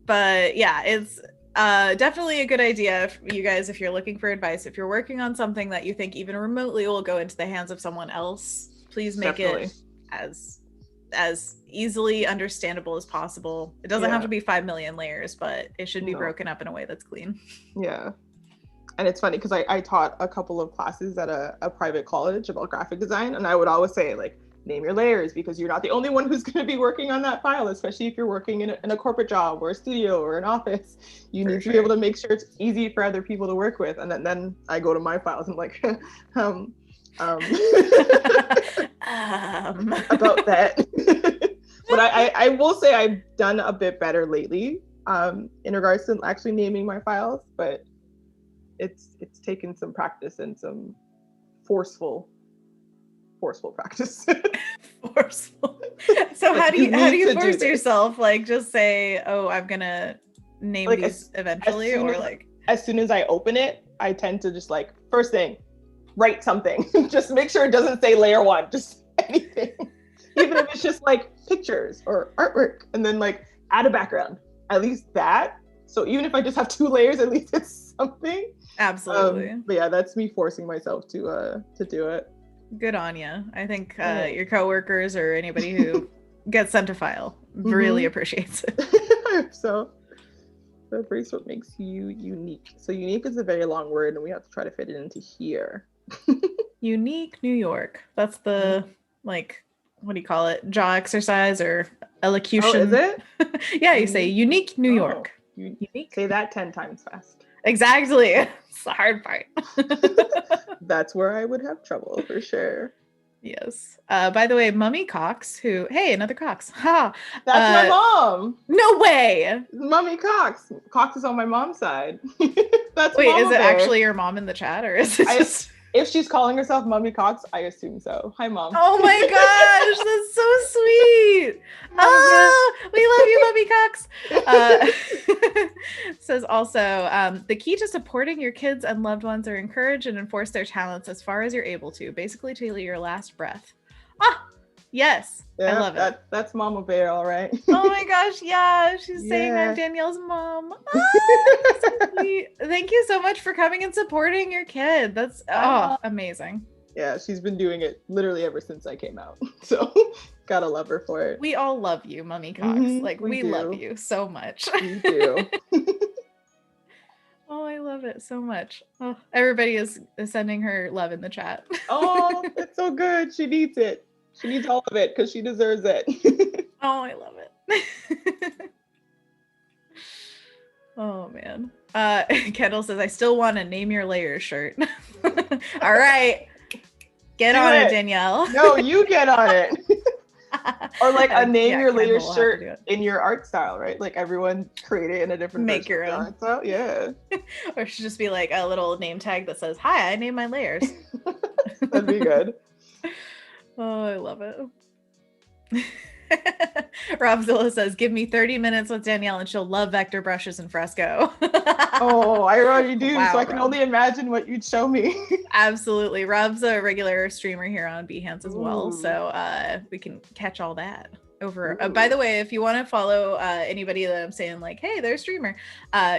But yeah, it's definitely a good idea for you guys if you're looking for advice. If you're working on something that you think even remotely will go into the hands of someone else, please make it as easily understandable as possible. It doesn't have to be 5 million layers, but it should be broken up in a way that's clean. Yeah. And it's funny because I taught a couple of classes at a private college about graphic design, and I would always say, like, name your layers, because you're not the only one who's going to be working on that file, especially if you're working in a corporate job or a studio or an office. You need to be able to make sure it's easy for other people to work with. And then I go to my files and I'm like, about that. But I will say I've done a bit better lately in regards to actually naming my files, but it's taken some practice and some forceful practice. Forceful. So how do you force yourself? Like, just say, oh, I'm gonna name like these eventually, or like as soon as I open it, I tend to just like, first thing, write something. Just make sure it doesn't say layer 1, just anything. Even if it's just like pictures or artwork, and then like add a background. At least that. So even if I just have 2 layers, at least it's something. Absolutely. But yeah, that's me forcing myself to do it. Good on you. I think your coworkers or anybody who gets sent a file really appreciates it. I hope so. So embrace what makes you unique. So unique is a very long word, and we have to try to fit it into here. Unique New York. That's the like, what do you call it? Jaw exercise or elocution. Oh, is it? Yeah, you say unique New York. Unique. Say that 10 times fast. Exactly. It's the hard part. That's where I would have trouble for sure. Yes. By the way, Mummy Cox, hey, another Cox. Ha. That's my mom. No way. Mummy Cox. Cox is on my mom's side. That's Wait, is it actually your mom in the chat, or is it just... If she's calling herself Mummy Cox, I assume so. Hi, Mom. Oh my gosh, that's so sweet. We love you, Mummy Cox. Says also, the key to supporting your kids and loved ones are encourage and enforce their talents as far as you're able to. Basically, till your last breath. Ah, yes. Yeah, I love it. That's Mama Bear, all right. Oh my gosh, yeah. She's saying I'm Danielle's mom. Thank you so much for coming and supporting your kid. That's amazing. Yeah, she's been doing it literally ever since I came out. So gotta love her for it. We all love you, Mummy Cox. Like we love you so much. We do. Oh, I love it so much. Oh, everybody is sending her love in the chat. Oh, it's so good. She needs it. She needs all of it because she deserves it. Oh, I love it. Oh, man. Kendall says, I still want a name your layers shirt. All right. Get on it, Danielle. No, you get on it. Or like a name your layers shirt in your art style, right? Like everyone create it in a different make your own art style. Yeah. Or it should just be like a little name tag that says, hi, I name my layers. That'd be good. Oh, I love it. Robzilla says, give me 30 minutes with Danielle and she'll love vector brushes and Fresco. Oh, I already do. Wow, so I can only imagine what you'd show me. Absolutely. Rob's a regular streamer here on Behance as well. So we can catch all that over. By the way, if you want to follow anybody that I'm saying like, hey, they're a streamer,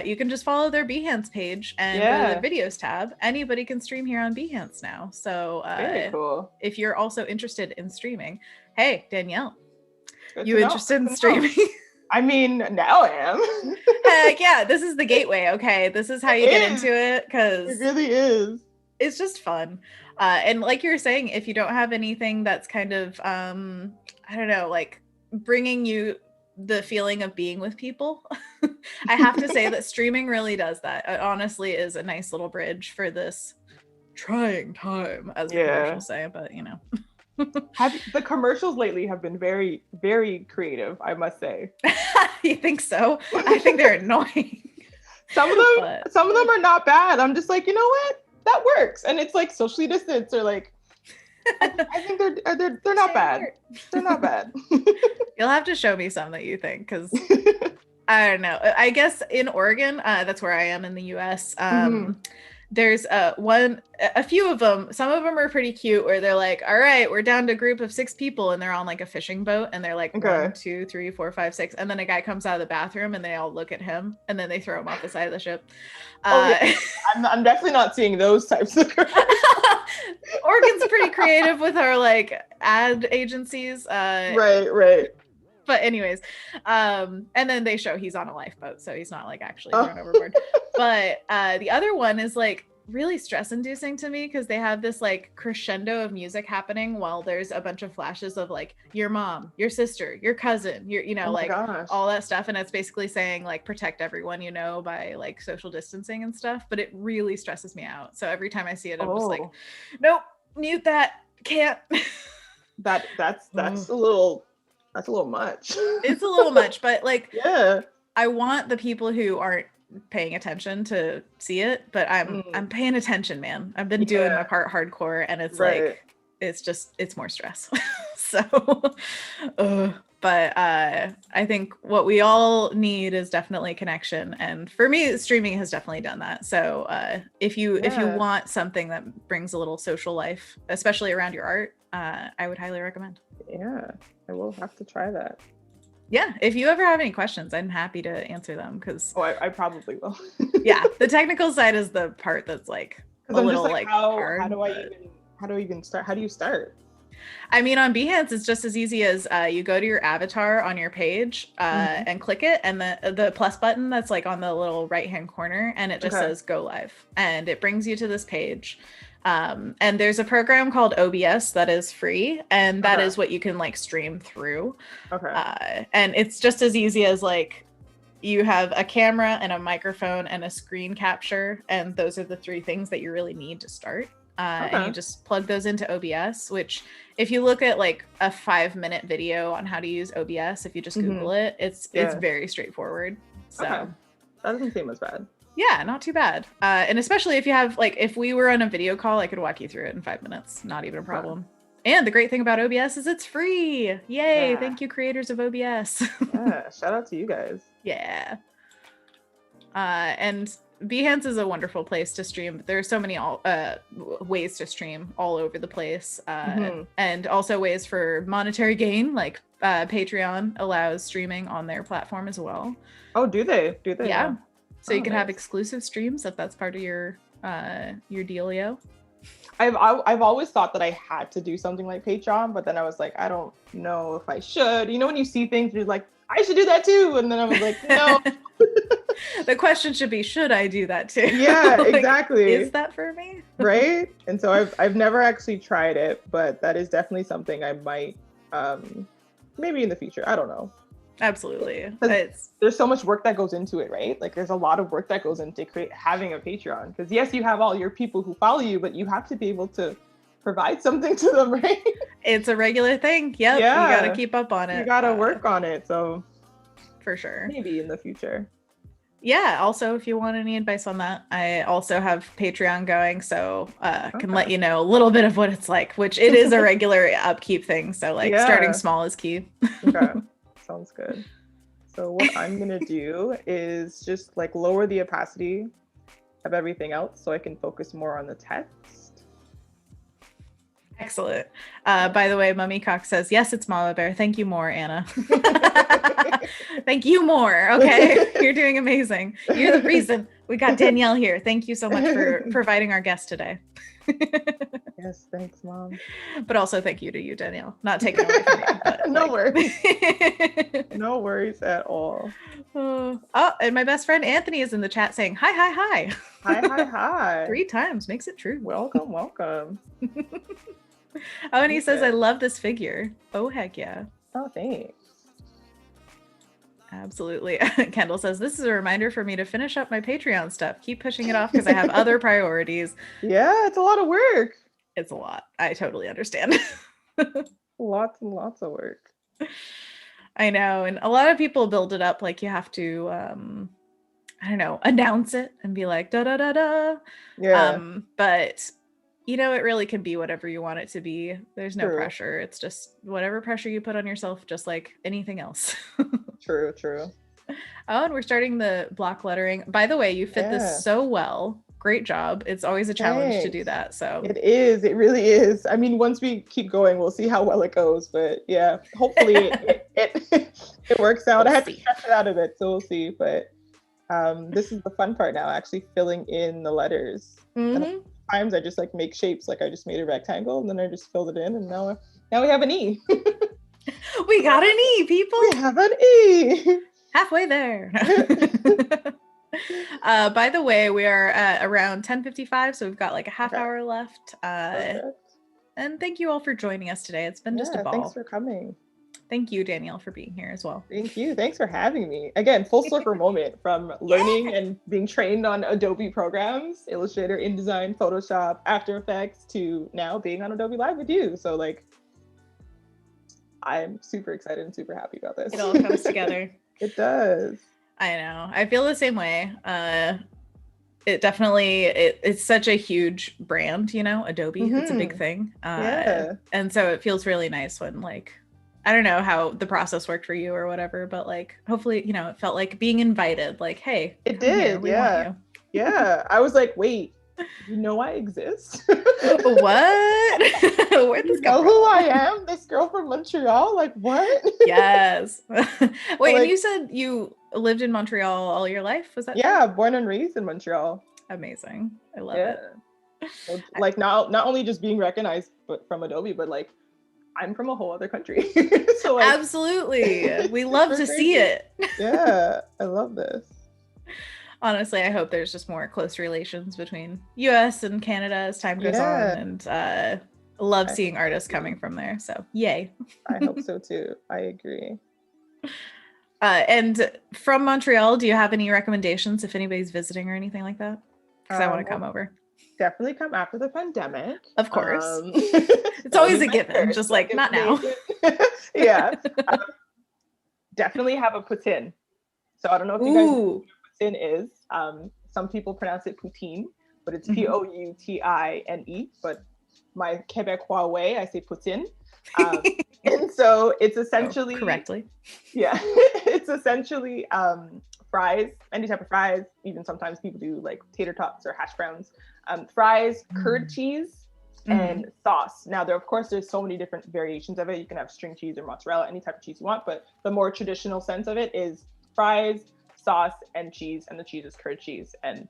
you can just follow their Behance page and go to the videos tab. Anybody can stream here on Behance now. So very cool. If you're also interested in streaming, hey, Danielle, you interested in streaming? I mean, now I am. Heck yeah, this is the gateway. Okay, this is how you get into it, because it really is. It's just fun. And like you were saying, if you don't have anything that's kind of I don't know, like bringing you the feeling of being with people, I have to say that streaming really does that. It honestly is a nice little bridge for this trying time, as the commercials say, but you know. The commercials lately have been very, very creative, I must say. You think so? I think they're annoying. Some of them are not bad. I'm just like, you know what? That works. And it's like socially distanced or like I think they're not bad. They're not bad. You'll have to show me some that you think, because I don't know. I guess in Oregon, that's where I am in the US. There's a few of them. Some of them are pretty cute where they're like, all right, we're down to a group of 6 people and they're on like a fishing boat and they're like 1, 2, 3, 4, 5, 6. And then a guy comes out of the bathroom and they all look at him and then they throw him off the side of the ship. Yeah. I'm definitely not seeing those types of Oregon's pretty creative with our like ad agencies. Right. But anyways, and then they show he's on a lifeboat, so he's not like actually thrown overboard. But the other one is like really stress inducing to me because they have this like crescendo of music happening while there's a bunch of flashes of like your mom, your sister, your cousin, your like all that stuff. And it's basically saying like protect everyone, by like social distancing and stuff. But it really stresses me out. So every time I see it, I'm just like, nope, mute that. Can't. That's a little much. It's a little much, but like, yeah, I want the people who aren't paying attention to see it, but I'm paying attention, man. I've been doing my part hardcore, and it's like it's more stress. So but I think what we all need is definitely connection, and for me streaming has definitely done that. So if you want something that brings a little social life, especially around your art, I would highly recommend. Yeah, I will have to try that. Yeah, if you ever have any questions, I'm happy to answer them because I probably will. Yeah, the technical side is the part that's like a little like hard. How do I even start? How do you start? I mean, on Behance, it's just as easy as you go to your avatar on your page and click it, and the plus button that's like on the little right-hand corner, and it just says go live, and it brings you to this page. And there's a program called OBS that is free, and that is what you can like stream through. And it's just as easy as like you have a camera and a microphone and a screen capture, and those are the 3 things that you really need to start. And you just plug those into OBS, which if you look at like a 5-minute video on how to use OBS, if you just Google it, it's very straightforward. So that doesn't seem as bad. Yeah, not too bad. And especially if you have like, if we were on a video call, I could walk you through it in 5 minutes. Not even a problem. And the great thing about OBS is it's free. Yay. Yeah. Thank you, creators of OBS. Yeah. Shout out to you guys. Yeah. And Behance is a wonderful place to stream. There are so many ways to stream all over the place. And also ways for monetary gain, like Patreon allows streaming on their platform as well. Oh, do they? Yeah. So you can have exclusive streams if that's part of your dealio. I've always thought that I had to do something like Patreon, but then I was like, I don't know if I should. When you see things, you're like, I should do that too. And then I was like, no. The question should be, should I do that too? Yeah, like, exactly. Is that for me? Right? And so I've never actually tried it, but that is definitely something I might maybe in the future. I don't know. Absolutely. There's so much work that goes into it, right? Like there's a lot of work that goes into having a Patreon, because yes, you have all your people who follow you, but you have to be able to provide something to them, right? It's a regular thing. Yep. Yeah. You got to keep up on it. You got to work on it. So for sure. Maybe in the future. Yeah. Also, if you want any advice on that, I also have Patreon going, so can let you know a little bit of what it's like, which it is a regular upkeep thing. So like starting small is key. Okay. Sounds good. So what I'm going to do is just like lower the opacity of everything else so I can focus more on the text. Excellent. By the way, Mummy Cox says, yes, it's Mama Bear. Thank you more, Anna. Thank you more. Okay. You're doing amazing. You're the reason we got Danielle here. Thank you so much for providing our guest today. Yes, thanks, Mom. But also thank you to you, Danielle. Not taking away from you. But no worries. No worries at all. Oh, and my best friend Anthony is in the chat saying, hi, hi, hi. Hi, hi, hi. 3 times makes it true. Welcome, welcome. Oh, and he says, I love this figure. Oh, heck yeah. Oh, thanks. Absolutely. Kendall says, this is a reminder for me to finish up my Patreon stuff. Keep pushing it off because I have other priorities. Yeah, it's a lot of work. It's a lot. I totally understand. Lots and lots of work. I know. And a lot of people build it up like you have to, I don't know, announce it and be like, da da da da. Yeah, But it really can be whatever you want it to be. There's no true, pressure. It's just whatever pressure you put on yourself, just like anything else. true. Oh, and we're starting the block lettering. By the way, you fit this Yeah, so well. Great job. It's always a challenge to do thanks. that. So It is. It really is. I mean, once we keep going, we'll see how well it goes. But yeah, hopefully it works out. I we'll had to see. stretch it out a bit, so we'll see. But this is the fun part now, actually filling in the letters. And Mm-hmm. times I just like make shapes, like I just made a rectangle and then I just filled it in, and now we have an E. We got an E, people. We have an E. Halfway there. By the way, we are at around 10:55, so we've got like a half hour left. Perfect. And thank you all for joining us today. It's been just a Yeah, thanks ball. for coming. Thank you, Danielle, for being here as well. Thank you. Thanks for having me. Again, full circle moment from learning and being trained on Adobe programs, Illustrator, InDesign, Photoshop, After Effects, to now being on Adobe Live with you. So like, I'm super excited and super happy about this. It all comes together. It does. I know. I feel the same way. It definitely it's such a huge brand, Adobe. It's a big thing. Yeah. And so it feels really nice when like I don't know how the process worked for you or whatever, but like hopefully, it felt like being invited, like, hey, It come here, did. we want Yeah. you. Yeah. I was like, wait, you know I exist? What? Where'd this You come know from? who I am? This girl from Montreal? Like, what? Yes. Wait, Like, and you said you lived in Montreal all your life? Was that yeah, true? born and raised in Montreal. Amazing. I love Yeah. it. So, like not only just being recognized but from Adobe, but like I'm from a whole other country. So like Absolutely. We love super to see crazy. it. Yeah, I love this. Honestly, I hope there's just more close relations between US and Canada as time goes on, Yeah, and love I seeing hope so artists too. coming from there. So yay. I hope so too. I agree. And from Montreal, do you have any recommendations if anybody's visiting or anything like that? Because I want to come Well, over. definitely come after the pandemic. Of course. It's That would always be a my given, first just like not now. recommendation. Yeah. Um, definitely have a poutine. So I don't know if you guys know Ooh. what poutine is. Some people pronounce it poutine, but it's Mhm. Poutine. But my Quebecois way, I say poutine. And so it's essentially, correctly. yeah, it's essentially fries, any type of fries. Even sometimes people do like tater tots or hash browns. Fries, curd cheese, and sauce. Now, of course, there's so many different variations of it. You can have string cheese or mozzarella, any type of cheese you want, but the more traditional sense of it is fries, sauce, and cheese, and the cheese is curd cheese, and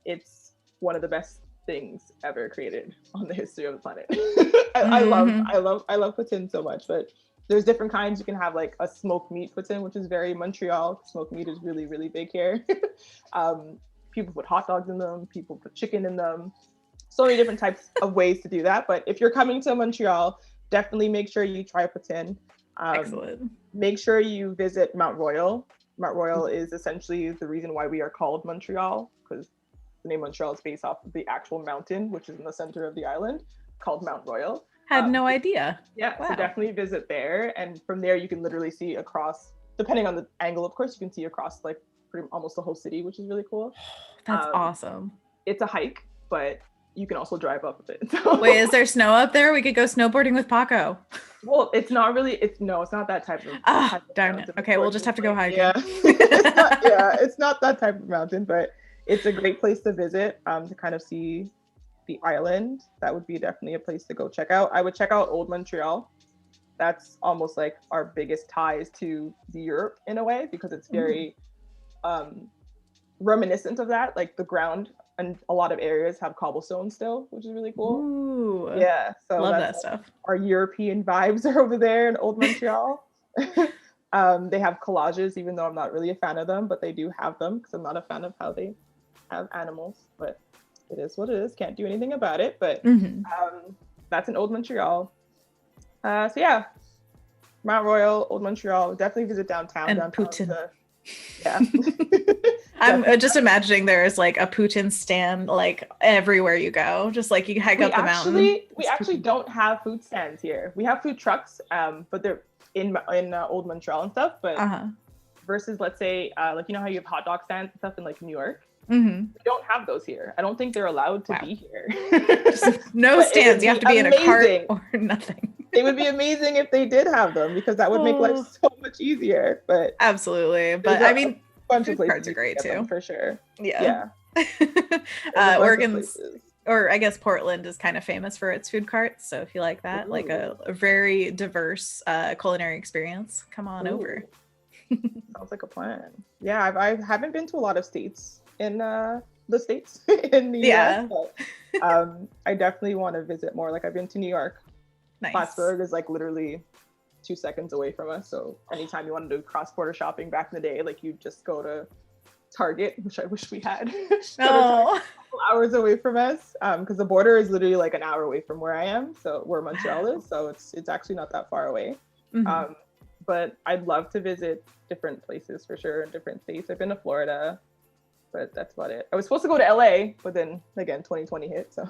it's one of the best things ever created on the history of the planet. I love poutine so much, but there's different kinds. You can have like a smoked meat poutine, which is very Montreal. Smoked meat is really, really big here. People put hot dogs in them, people put chicken in them. So many different types of ways to do that. But if you're coming to Montreal, definitely make sure you try poutine. Excellent. Make sure you visit Mount Royal. Mount Royal is essentially the reason why we are called Montreal, because the name Montreal is based off of the actual mountain, which is in the center of the island, called Mount Royal. Had no idea. Yeah, Wow. so definitely visit there. And from there, you can literally see across, depending on the angle, of course, you can see across like pretty almost the whole city, which is really cool. That's awesome. It's a hike, but you can also drive up a bit. So. Wait, is there snow up there? We could go snowboarding with Paco. Well, it's not that type of. Ah, darn it. Okay, we'll just have to go hiking. Yeah, it's not that type of mountain, but it's a great place to visit to kind of see the island. That would be definitely a place to go check out. I would check out Old Montreal. That's almost like our biggest ties to the Europe in a way, because it's very reminiscent of that. Like the ground and a lot of areas have cobblestone still, which is really cool. Ooh, yeah, so love that stuff. Our European vibes are over there in Old Montreal. They have collages, even though I'm not really a fan of them, but they do have them because I'm not a fan of how they have animals. But it is what it is. Can't do anything about it. But that's in Old Montreal. So yeah, Mount Royal, Old Montreal. Definitely visit downtown. And downtown poutine. yeah. I'm Definitely. just imagining there's like a poutine stand like everywhere you go, just like you hike up the mountain. We actually don't have food stands here. We have food trucks, but they're in old Montreal and stuff. But Uh-huh. versus, let's say, like you know how you have hot dog stands and stuff in like New York. Mm-hmm. We don't have those here. I don't think they're allowed to Wow. be here. No But it would stands. You have be to be in a cart amazing. or nothing. It would be amazing if they did have them because that would make life Oh, so much easier. But absolutely. there's But I a mean, bunch of food places carts are you can great get them too. for sure. Yeah. Yeah, there's a bunch of Oregon's, places. or I guess Portland is kind of famous for its food carts. So if you like that, like Ooh, a very diverse culinary experience, come on over. ooh, sounds like a plan. Yeah, I haven't been to a lot of states in the states in the US, Yeah, but I definitely want to visit more. Like I've been to New York. nice. Plattsburgh is like literally 2 seconds away from us. So anytime you want to do cross-border shopping back in the day, like you just go to Target, which I wish we had. Go to Target, Oh, a couple hours away from us, because the border is literally like an hour away from where I am, so where Montreal is. So it's actually not that far away. mhm. But I'd love to visit different places for sure in different states. I've been to Florida, but that's about it. I was supposed to go to LA, but then again, 2020 hit. So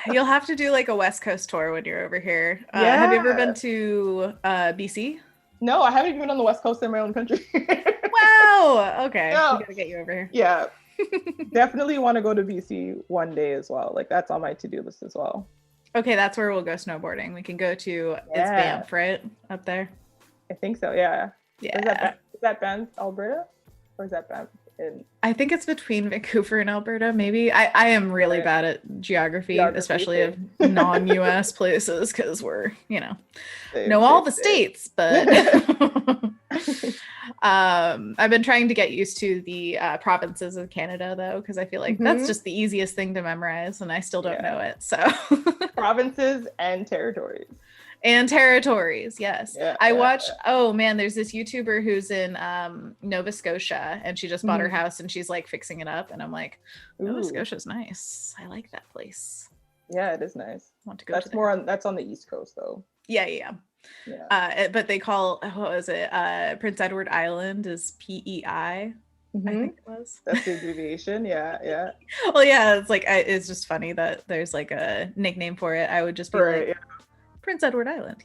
You'll have to do like a West Coast tour when you're over here. Have you ever yeah. been to BC? No, I haven't even been on the West Coast in my own country. Wow. Okay, we No. gotta get you over here. Yeah, definitely want to go to BC one day as well. Like that's on my to-do list as well. Okay, that's where we'll go snowboarding. We can go to it's Yeah, Banff, right? Up there. I think so. Yeah. Yeah. Is that Banff, Alberta, or is that Banff in I think it's between Vancouver and Alberta, maybe. I am really Right. bad at geography, Geography? especially of Same. non-US places, because we're, Same, know all same, the same. states, but I've been trying to get used to the provinces of Canada though, because I feel like that's Hmm. just the easiest thing to memorize, and I still don't know Yeah, it. So provinces and territories. and territories, yes. Yeah, I yeah, watched, oh man, there's this YouTuber who's in Nova Scotia, and she just bought her yeah. house and she's like fixing it up, and I'm like, Nova Ooh, Scotia's nice. I like that place. yeah, it is nice. Want to go to there. That's on the East Coast though. Yeah, yeah. Yeah. But they call, what was it? Prince Edward Island is PEI, I Hmm. think it was. That's the abbreviation. Yeah, yeah. Well, yeah, it's like it's just funny that there's like a nickname for it. I would just be Right. like Prince Edward Island.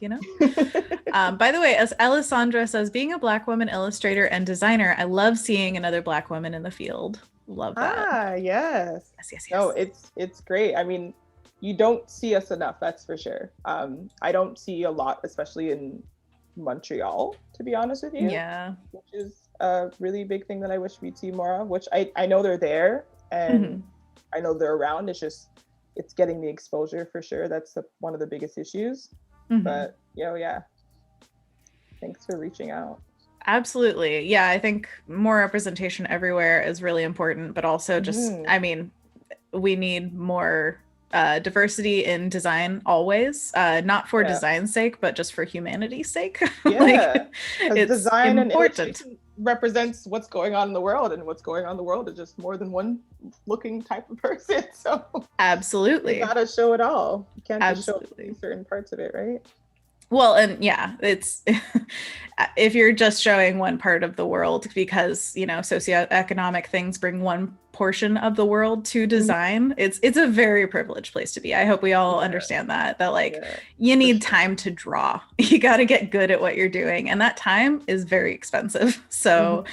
By the way, as Alessandra says, being a Black woman illustrator and designer, I love seeing another Black woman in the field. Love that. Ah, yes. Yes, yes, No, yes. it's great. I mean, you don't see us enough, that's for sure. I don't see a lot, especially in Montreal, to be honest with you, Yeah. which is a really big thing that I wish we'd see more of, which I know they're there and Mhm. I know they're around. It's just, it's getting the exposure for sure. That's one of the biggest issues. Mhm. But, yeah, thanks for reaching out. Absolutely. Yeah, I think more representation everywhere is really important, but also just, Mhm. I mean, we need more diversity in design always, not for Yeah. design's sake, but just for humanity's sake. Yeah, Like, because it's design and important. illustration represents what's going on in the world, and what's going on in the world is just more than one looking type of person. So you Absolutely. gotta show it all. You can't just show Absolutely. certain parts of it, right? Well, and yeah, it's if you're just showing one part of the world because, socioeconomic things bring one portion of the world to design, it's a very privileged place to be. I hope we all Yeah, understand that like yeah, you for need sure. time to draw. You got to get good at what you're doing, and that time is very expensive. So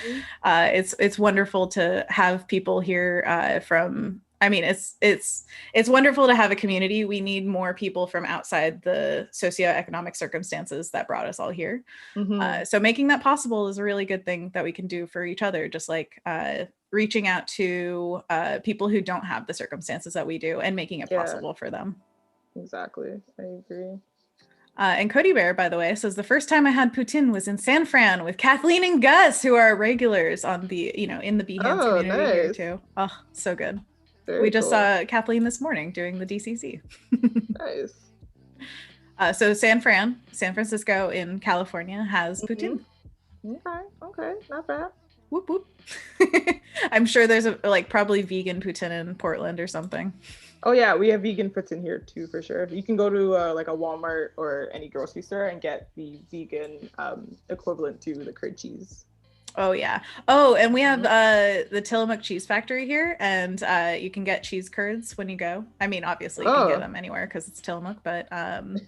Mhm. it's wonderful to have people here from I mean, it's wonderful to have a community. We need more people from outside the socioeconomic circumstances that brought us all here. Mhm. So making that possible is a really good thing that we can do for each other. Just like reaching out to people who don't have the circumstances that we do and making it Yeah, possible for them. exactly. I agree. And Cody Bear, by the way, says the first time I had poutine was in San Fran with Kathleen and Gus, who are regulars on the, in the Behance Oh, community here nice. too. Oh, so good. We Very just cool. saw Kathleen this morning doing the DCC. Nice. So San Francisco in California has Mhm. poutine. Okay. Okay. Not bad. Whoop whoop. I'm sure there's probably vegan poutine in Portland or something. Oh yeah, we have vegan puts in here too for sure. You can go to like a Walmart or any grocery store and get the vegan equivalent to the curd cheese. Oh yeah. Oh, and we have the Tillamook Cheese Factory here, and you can get cheese curds when you go. I mean, obviously you can get them anywhere because it's Tillamook, but I'm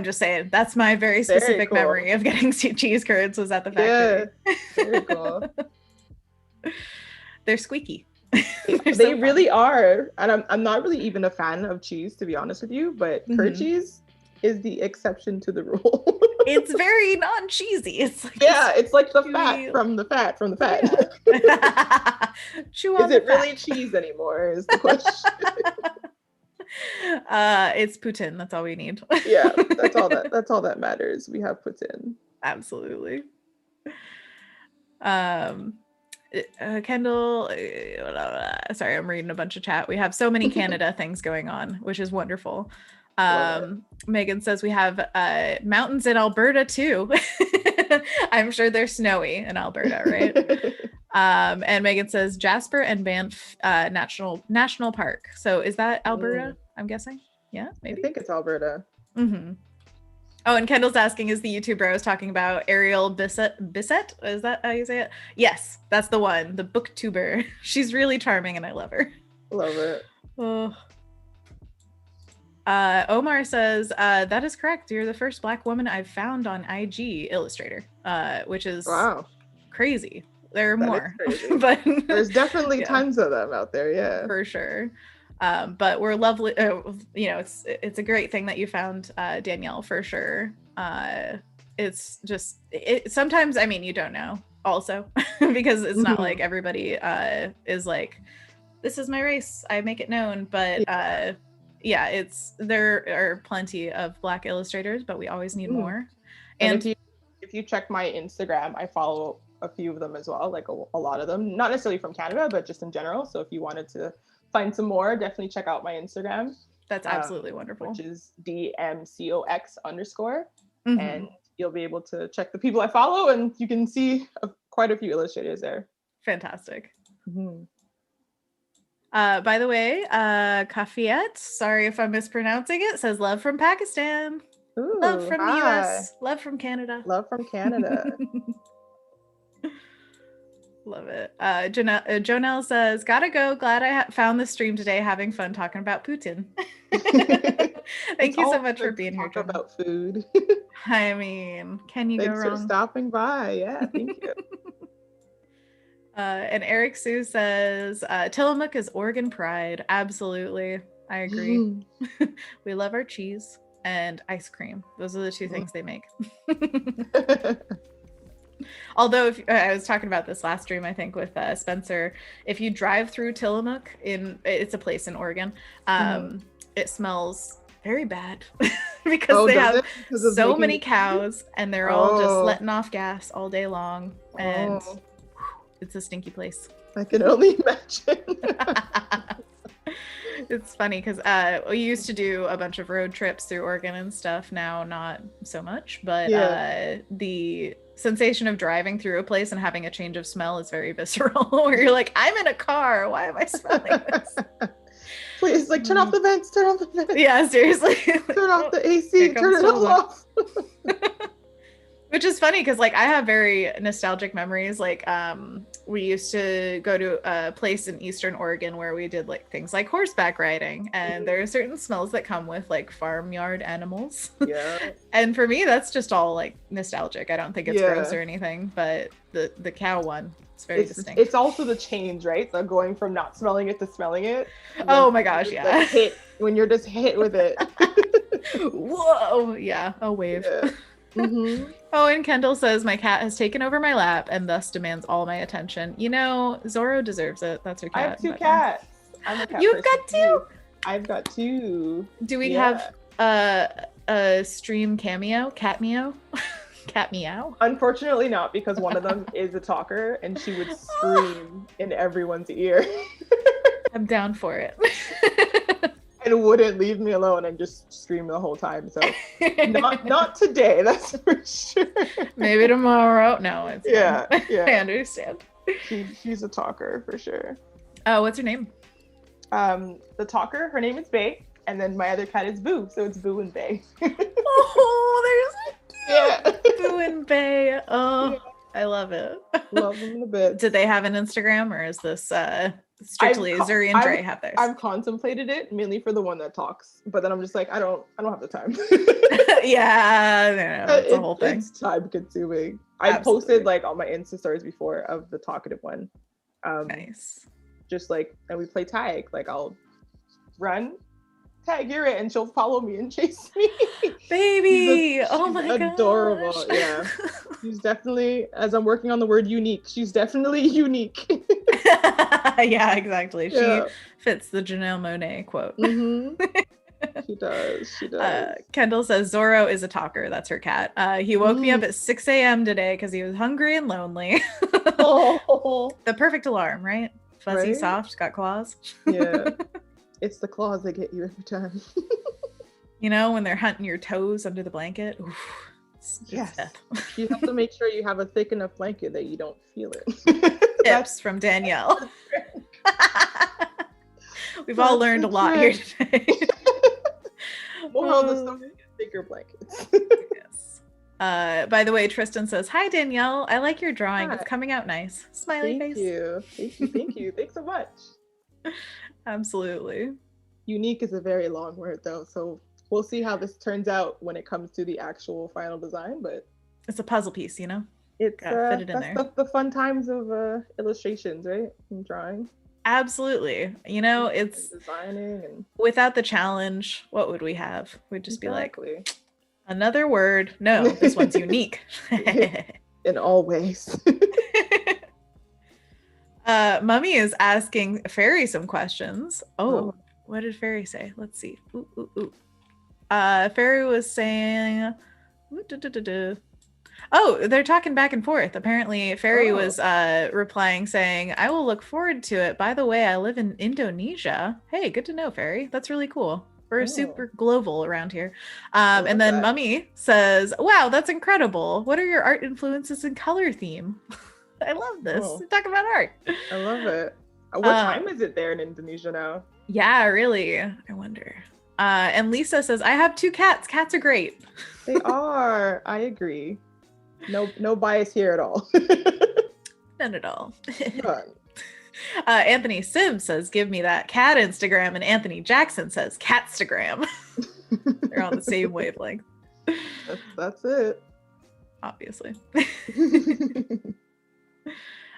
just saying that's my very Very specific cool. memory of getting cheese curds was at the Yeah, factory. very cool. They're squeaky. They so really are. And I'm not really even a fan of cheese, to be honest with you, but curd cheese is the exception to the rule. It's very non-cheesy. It's like it's like the fat from the fat from the fat. Yeah. Chew on is it the fat. really cheese anymore is the question. It's poutine. That's all we need. Yeah, that's all that matters. We have poutine. Absolutely. Kendall, sorry, I'm reading a bunch of chat. We have so many Canada things going on, which is wonderful. Megan says we have mountains in Alberta too. I'm sure they're snowy in Alberta, right? And Megan says Jasper and Banff National Park. So is that Alberta? I'm guessing. Yeah, maybe. I think it's Alberta. Mm-hmm. Oh, and Kendall's asking, is the YouTuber I was talking about Ariel Bissett? Is that how you say it? Yes, that's the one, the booktuber. She's really charming and I love her. Love it. Oh. Omar says, that is correct. You're the first Black woman I've found on IG Illustrator, which is crazy. There are more, but there's definitely tons of them out there. Yeah, for sure. But we're lovely. It's a great thing that you found Danielle, for sure. It's just sometimes, I mean, you don't know also because it's not like everybody is like, this is my race, I make it known. But there are plenty of Black illustrators, but we always need more. And if you check my Instagram, I follow a few of them as well, like a lot of them, not necessarily from Canada, but just in general. So if you wanted to find some more, definitely check out my Instagram. That's absolutely wonderful. Which is DMCOX_. And you'll be able to check the people I follow, and you can see quite a few illustrators there. Fantastic. By the way, Kafiyet, sorry if I'm mispronouncing it, says love from Pakistan. Ooh, love from the US. Love from Canada. Love from Canada. Love it. Jonelle says, gotta go. Glad I found the stream today. Having fun talking about Putin. Thank you so much for being here. Talk about food. I mean, can you go wrong? Thanks for stopping by. Yeah, thank you. And Eric Sue says, Tillamook is Oregon pride. Absolutely. I agree. We love our cheese and ice cream. Those are the two things they make. Although I was talking about this last stream, I think with Spencer, if you drive through Tillamook, it's a place in Oregon, it smells very bad because they have so many cows and they're all just letting off gas all day long, and it's a stinky place. I can only imagine. It's funny because we used to do a bunch of road trips through Oregon and stuff. Now not so much, but the sensation of driving through a place and having a change of smell is very visceral, where you're like, I'm in a car, why am I smelling this? Please, like, turn off the vents, turn off the vents. Yeah, seriously. Turn off the AC, turn it all off. Which is funny because, like, I have very nostalgic memories. Like, we used to go to a place in Eastern Oregon where we did like things like horseback riding, and there are certain smells that come with like farmyard animals. Yeah. And for me, that's just all like nostalgic. I don't think it's gross or anything, but the cow one, it's very distinct. It's also the change, right? So going from not smelling it to smelling it. Oh my gosh, yeah. When you're just hit with it. Whoa, yeah, a wave. Yeah. Oh, and Kendall says, my cat has taken over my lap and thus demands all my attention. You know, Zorro deserves it. That's her cat. I have two cats. I'm a cat. You've got two? I've got two. Do we have a stream cameo? Cat meow? Cat meow? Unfortunately not, because one of them is a talker and she would scream in everyone's ear. I'm down for it. And wouldn't leave me alone and just scream the whole time. So not today, that's for sure. Maybe tomorrow. No, it's yeah. I understand. She's a talker for sure. Oh, what's her name? The talker, her name is Bay, and then my other cat is Boo, so it's Boo and Bay. Oh, there's Boo and Bay. Oh, yeah. I love it. Love them in a bit. Did they have an Instagram, or is this strictly Zuri and Dre have theirs? I've contemplated it mainly for the one that talks, but then I'm just like, I don't have the time. Yeah, it's a whole thing. It's time consuming. I posted like on my Insta stories before of the talkative one. Nice. Just like, and we play tag. Like I'll run, tag you're it, and she'll follow me and chase me. Baby, oh my god, adorable. Yeah, she's definitely. As I'm working on the word unique, she's definitely unique. Yeah, exactly. Yeah. She fits the Janelle Monáe quote. Mm-hmm. She does. Kendall says Zorro is a talker. That's her cat. He woke me up at 6 a.m. today because he was hungry and lonely. Oh. The perfect alarm, right? Fuzzy, soft, got claws. Yeah. It's the claws that get you every time. You know, when they're hunting your toes under the blanket. Oof, yes. Death. You have to make sure you have a thick enough blanket that you don't feel it. Tips from Danielle. We've all learned a lot here today. Moral of the story, thicker blankets. Yes. By the way, Tristan says, "Hi Danielle, I like your drawing. Hi. It's coming out nice." Smiley face. Thank you. Thanks so much. Absolutely. Unique is a very long word though, so we'll see how this turns out when it comes to the actual final design. But it's a puzzle piece, you know. It's fit it in there. The fun times of illustrations, right? And drawing. Absolutely. You know, it's designing and without the challenge, what would we have? We'd just be like, another word. No, this one's unique. In all ways. Mummy is asking Fairy some questions. Oh, what did Fairy say? Let's see. Fairy was saying, oh, they're talking back and forth. Apparently, Fairy was replying saying, I will look forward to it. By the way, I live in Indonesia. Hey, good to know, Fairy. That's really cool. We're super global around here. And then Mummy says, wow, that's incredible. What are your art influences and color theme? I love this. We're talking about art. I love it. What time is it there in Indonesia now? Yeah, really. I wonder. And Lisa says, I have 2 cats. Cats are great. They are. I agree. No bias here at all. None at all. None. Anthony Sims says, give me that cat Instagram. And Anthony Jackson says, Catstagram. They're on the same wavelength. That's it. Obviously.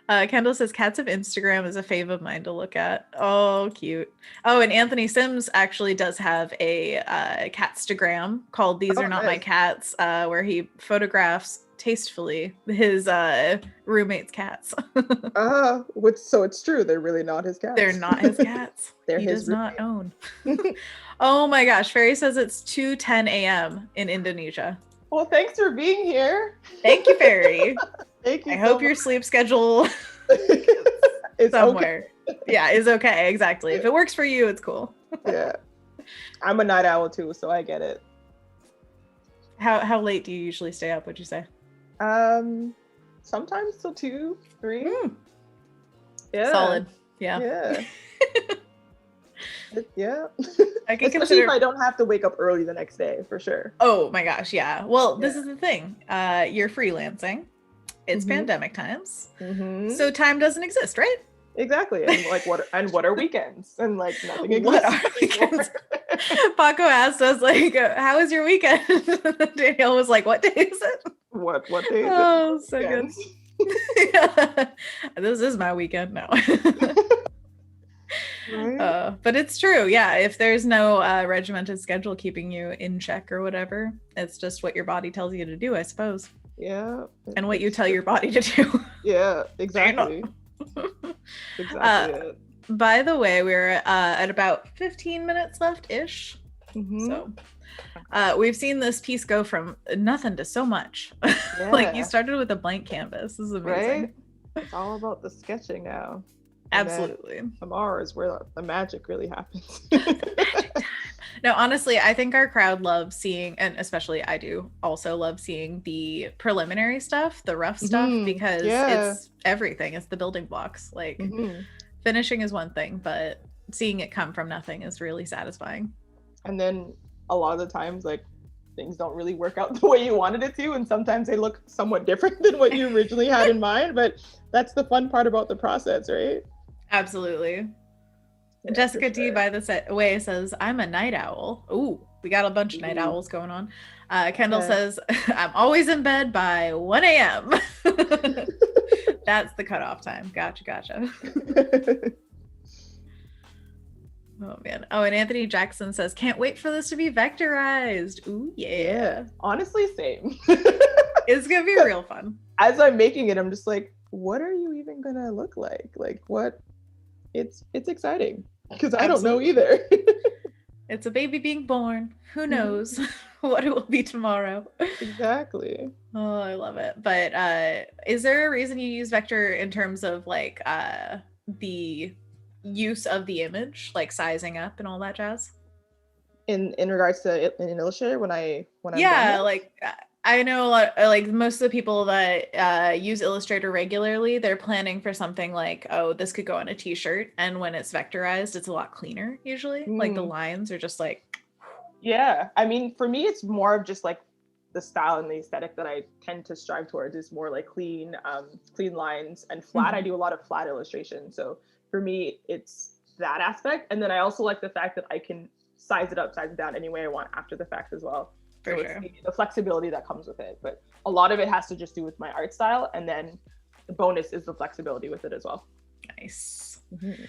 Kendall says, cats of Instagram is a fave of mine to look at. Oh, cute. Oh, and Anthony Sims actually does have a Catstagram called These Are Not My Cats, where he photographs tastefully his roommate's cats. So it's true. They're really not his cats. They're not his cats. He does not own. Oh my gosh. Fairy says it's 2:10 a.m. in Indonesia. Well, thanks for being here. Thank you, Fairy. Thank you. I hope your sleep schedule is somewhere. Okay. Yeah, is okay. Exactly. If it works for you, it's cool. Yeah. I'm a night owl too, so I get it. How late do you usually stay up, would you say? Sometimes till 2, 3. Yeah. Solid. Yeah. Yeah. Yeah. Especially if I don't have to wake up early the next day, for sure. Oh my gosh, yeah. Well, this is the thing. You're freelancing. It's pandemic times. So time doesn't exist, right? Exactly. And like what are weekends? And like nothing exists. What are weekends? Paco asked us like, how was your weekend? Danielle was like, what day is it? What day is it? Oh, so good. Yeah. This is my weekend now. Right? But it's true. Yeah. If there's no regimented schedule keeping you in check or whatever, it's just what your body tells you to do, I suppose. Yeah. And what you tell your body to do. Yeah, exactly. Exactly it. By the way, we're at about 15 minutes left-ish. So we've seen this piece go from nothing to so much. Yeah. Like you started with a blank canvas. This is amazing. Right? It's all about the sketching now. Absolutely. Tomorrow is where the magic really happens. Magic time. No, honestly, I think our crowd loves seeing, and especially I do also love seeing the preliminary stuff, the rough stuff, because it's everything. It's the building blocks. Like finishing is one thing, but seeing it come from nothing is really satisfying. And then a lot of the times, like things don't really work out the way you wanted it to, and sometimes they look somewhat different than what you originally had in mind, but that's the fun part about the process, right? Absolutely. Yeah, Jessica for D, sure. by the way, says, I'm a night owl. Ooh, we got a bunch of night Ooh, owls going on. Kendall okay. says, I'm always in bed by 1 a.m. That's the cutoff time. Gotcha. Oh, man. Oh, and Anthony Jackson says, can't wait for this to be vectorized. Ooh, Yeah, yeah. honestly, same. It's going to be real fun. As I'm making it, I'm just like, what are you even gonna look like? Like, what? It's exciting because I don't know Absolutely. either. It's a baby being born. Who knows what it will be tomorrow? Exactly. Oh, I love it. But is there a reason you use vector in terms of like the use of the image, like sizing up and all that jazz? In regards to in Illustrator, when I'm done Yeah, with. like I know a lot, like most of the people that use Illustrator regularly, they're planning for something like, oh, this could go on a t-shirt, and when it's vectorized, it's a lot cleaner usually. Like the Mm, lines are just like, yeah, I mean, for me, it's more of just like the style and the aesthetic that I tend to strive towards is more like clean lines and flat. I mhm, do a lot of flat illustration, so for me, it's that aspect. And then I also like the fact that I can size it up, size it down any way I want after the fact as well. for So it's sure. the flexibility that comes with it. But a lot of it has to just do with my art style, and then the bonus is the flexibility with it as well. Nice. Mhm.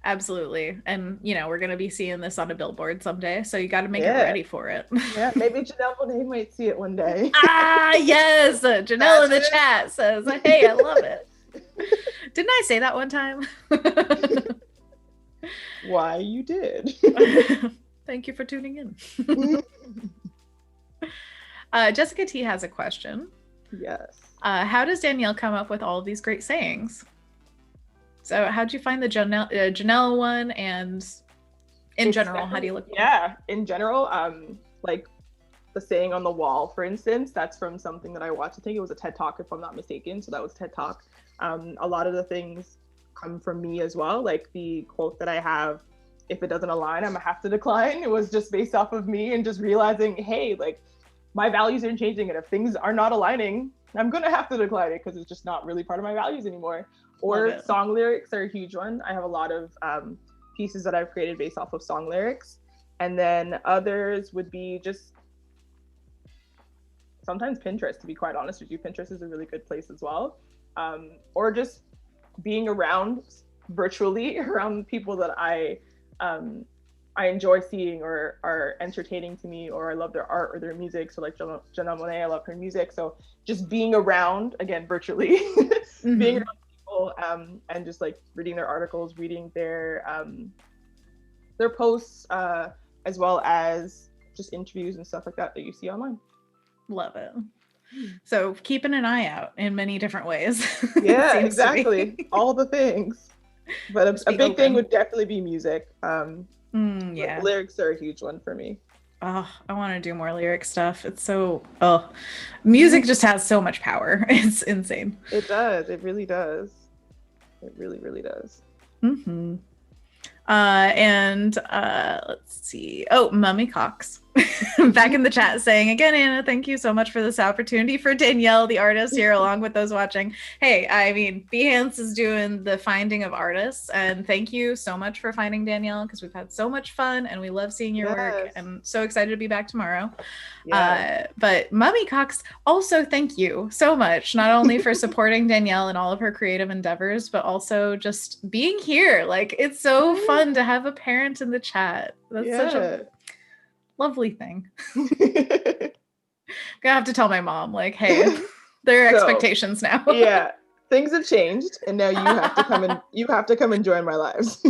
Absolutely. And, we're going to be seeing this on a billboard someday. So you got to make it Yeah, ready for it. yeah. Maybe Janelle Monáe might see it one day. Yes. Janelle in the Imagine. chat says, hey, I love it. Didn't I say that one time? Why you did. Thank you for tuning in. Jessica T has a question. Yes. How does Danielle come up with all of these great sayings? So how'd you find the Janelle one, and in It's general, how do you definitely, look for them? yeah, in general, like the saying on the wall, for instance, that's from something that I watched. I think it was a TED Talk, if I'm not mistaken. So that was TED Talk. A lot of the things come from me as well. Like the quote that I have, if it doesn't align, I'm gonna have to decline. It was just based off of me and just realizing, hey, like my values are changing, and if things are not aligning, I'm gonna have to decline it because it's just not really part of my values anymore. Love Or it. song lyrics are a huge one. I have a lot of pieces that I've created based off of song lyrics. And then others would be just sometimes Pinterest, to be quite honest with you. Pinterest is a really good place as well. Or just being around virtually around people that I enjoy seeing or are entertaining to me, or I love their art or their music. So like Janelle Monáe, I love her music. So just being around, again, virtually, being Mm-hmm. around people and just like reading their articles, reading their posts, as well as just interviews and stuff like that that you see online. Love it. So keeping an eye out in many different ways. It Yeah, seems to exactly. be. All the things. But Just a be big thing open. would definitely be music. Yeah. Lyrics are a huge one for me. Oh, I want to do more lyric stuff. It's so, music just has so much power. It's insane. It does. It really does. It really, really does. Mm-hmm. And let's see. Oh, Mummy Cox back in the chat saying, again, Anna, thank you so much for this opportunity for Danielle, the artist here, along with those watching. Hey, I mean, Behance is doing the finding of artists, and thank you so much for finding Danielle, because we've had so much fun and we love seeing your work. Yes. I'm so excited to be back tomorrow. Yes. But Mummy Cox, also thank you so much, not only for supporting Danielle in all of her creative endeavors, but also just being here. Like, it's so fun to have a parent in the chat. That's such a Yeah. lovely thing. Gonna have to tell my mom, like, hey, there are So, expectations now. yeah, things have changed, and now you have to come and join my lives.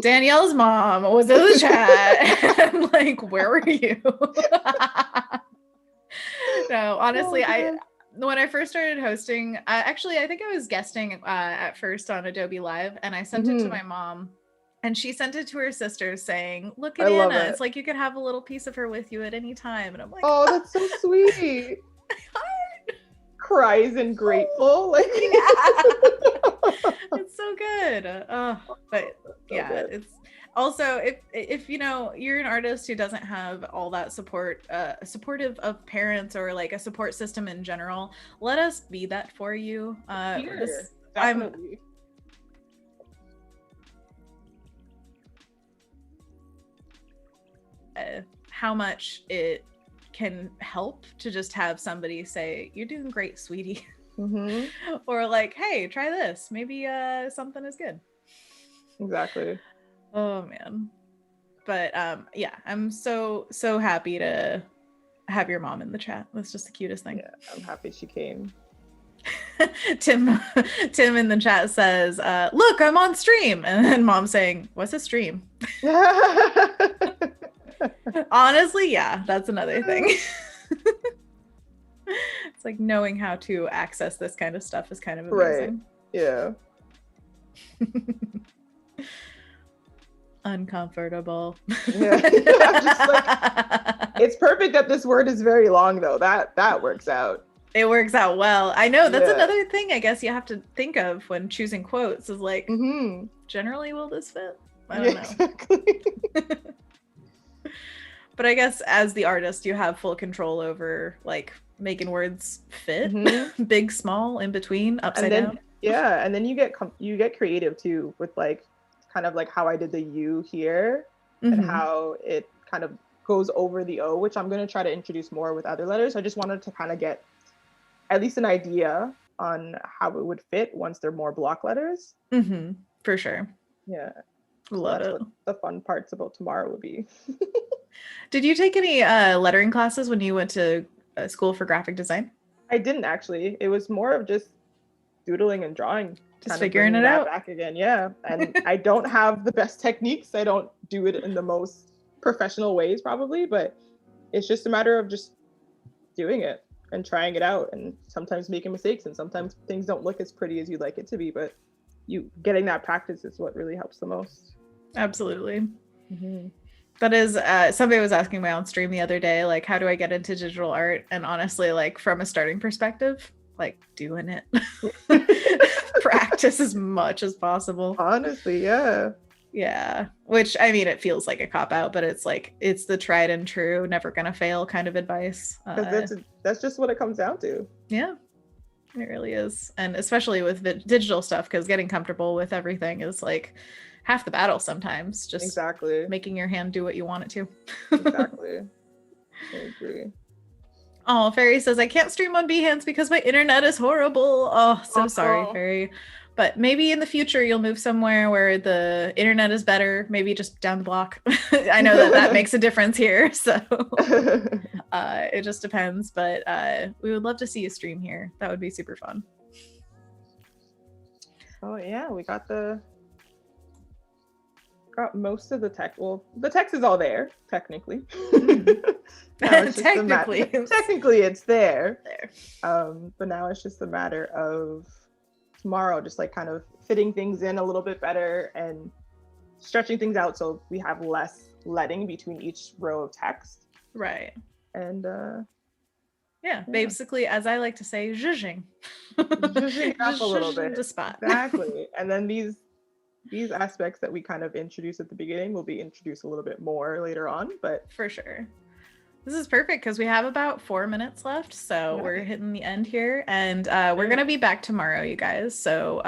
Danielle's mom was in the chat. I'm like, where were you? No, honestly, Oh, when I first started hosting, actually, I think I was guesting at first on Adobe Live, and I sent it to mm-hmm. my mom, and she sent it to her sister saying, look I at love Anna. it. It's like you could have a little piece of her with you at any time. And I'm like, Oh, that's so sweet. Cries and grateful. Like, yeah. It's so good. But yeah, good. it's also if you know you're an artist who doesn't have all that support, supportive of parents or like a support system in general, let us be that for you. Sure, definitely. How much it can help to just have somebody say, "You're doing great, sweetie," or like, "Hey, try this. Maybe something is good." Exactly. Oh man. But yeah, I'm so happy to have your mom in the chat. That's just the cutest thing. Yeah, I'm happy she came. Tim in the chat says, look, I'm on stream. And then mom saying, what's a stream? Honestly, yeah, that's another thing. It's like knowing how to access this kind of stuff is kind of amazing. Right. Yeah. Uncomfortable. Yeah. Just like, it's perfect that this word is very long though. That works out. It works out well. I know that's another thing I guess you have to think of when choosing quotes is like, generally will this fit? I don't know. Exactly. But I guess as the artist, you have full control over like making words fit, big, small, in between, upside down. Yeah, and then you get creative too with like kind of like how I did the U here and how it kind of goes over the O, which I'm going to try to introduce more with other letters. I just wanted to kind of get at least an idea on how it would fit once they're more block letters. For sure. Yeah. Love it. What the fun parts about tomorrow would be. Did you take any lettering classes when you went to school for graphic design? I didn't actually. It was more of just doodling and drawing. Just figuring it out. Back again, yeah. And I don't have the best techniques. I don't do it in the most professional ways probably, but it's just a matter of just doing it and trying it out and sometimes making mistakes and sometimes things don't look as pretty as you'd like it to be, but you getting that practice is what really helps the most. Absolutely. That is somebody was asking me on stream the other day, like, how do I get into digital art? And honestly, like from a starting perspective, like doing it. Practice as much as possible. Honestly, yeah. Which I mean, it feels like a cop out, but it's like it's the tried and true, never gonna fail kind of advice. That's just what it comes down to. Yeah, it really is, and especially with digital stuff, because getting comfortable with everything is like half the battle sometimes. Just exactly making your hand do what you want it to. Exactly. I agree. Oh, Fairy says, I can't stream on Behance because my internet is horrible. Oh, so sorry, Fairy. But maybe in the future you'll move somewhere where the internet is better, maybe just down the block. I know that makes a difference here. So it just depends. But we would love to see you stream here. That would be super fun. Oh, yeah, we got most of the text. Well, the text is all there, technically. Technically it's there. But now it's just a matter of tomorrow just like kind of fitting things in a little bit better and stretching things out so we have less leading between each row of text. Right. And basically, as I like to say, zhuzhing. Zhuzhing up a little bit. The spot. Exactly. And then these aspects that we kind of introduced at the beginning will be introduced a little bit more later on, but for sure. This is perfect because we have about 4 minutes left, so we're hitting the end here, and we're going to be back tomorrow, you guys. So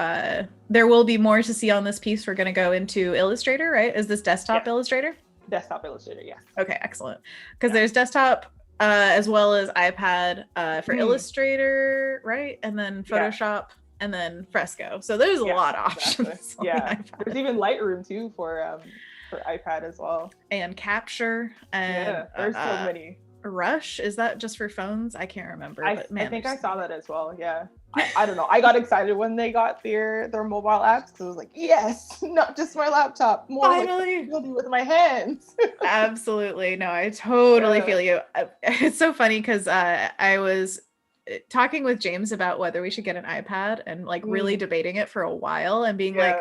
there will be more to see on this piece. We're going to go into Illustrator, right? Is this desktop Illustrator? Desktop Illustrator, yes. Okay, excellent. Because there's desktop as well as iPad for Illustrator, right? And then Photoshop. And then Fresco. So there's a lot of options. Exactly. Yeah. There's even Lightroom too for iPad as well. And Capture and there's so many. Rush, is that just for phones? I can't remember. But man, I think I saw that as well. Yeah. I don't know. I got excited when they got their mobile apps because I was like, yes, not just my laptop, more finally like with my hands. Absolutely. No, I totally feel you. It's so funny because I was talking with James about whether we should get an iPad and like really debating it for a while and being like,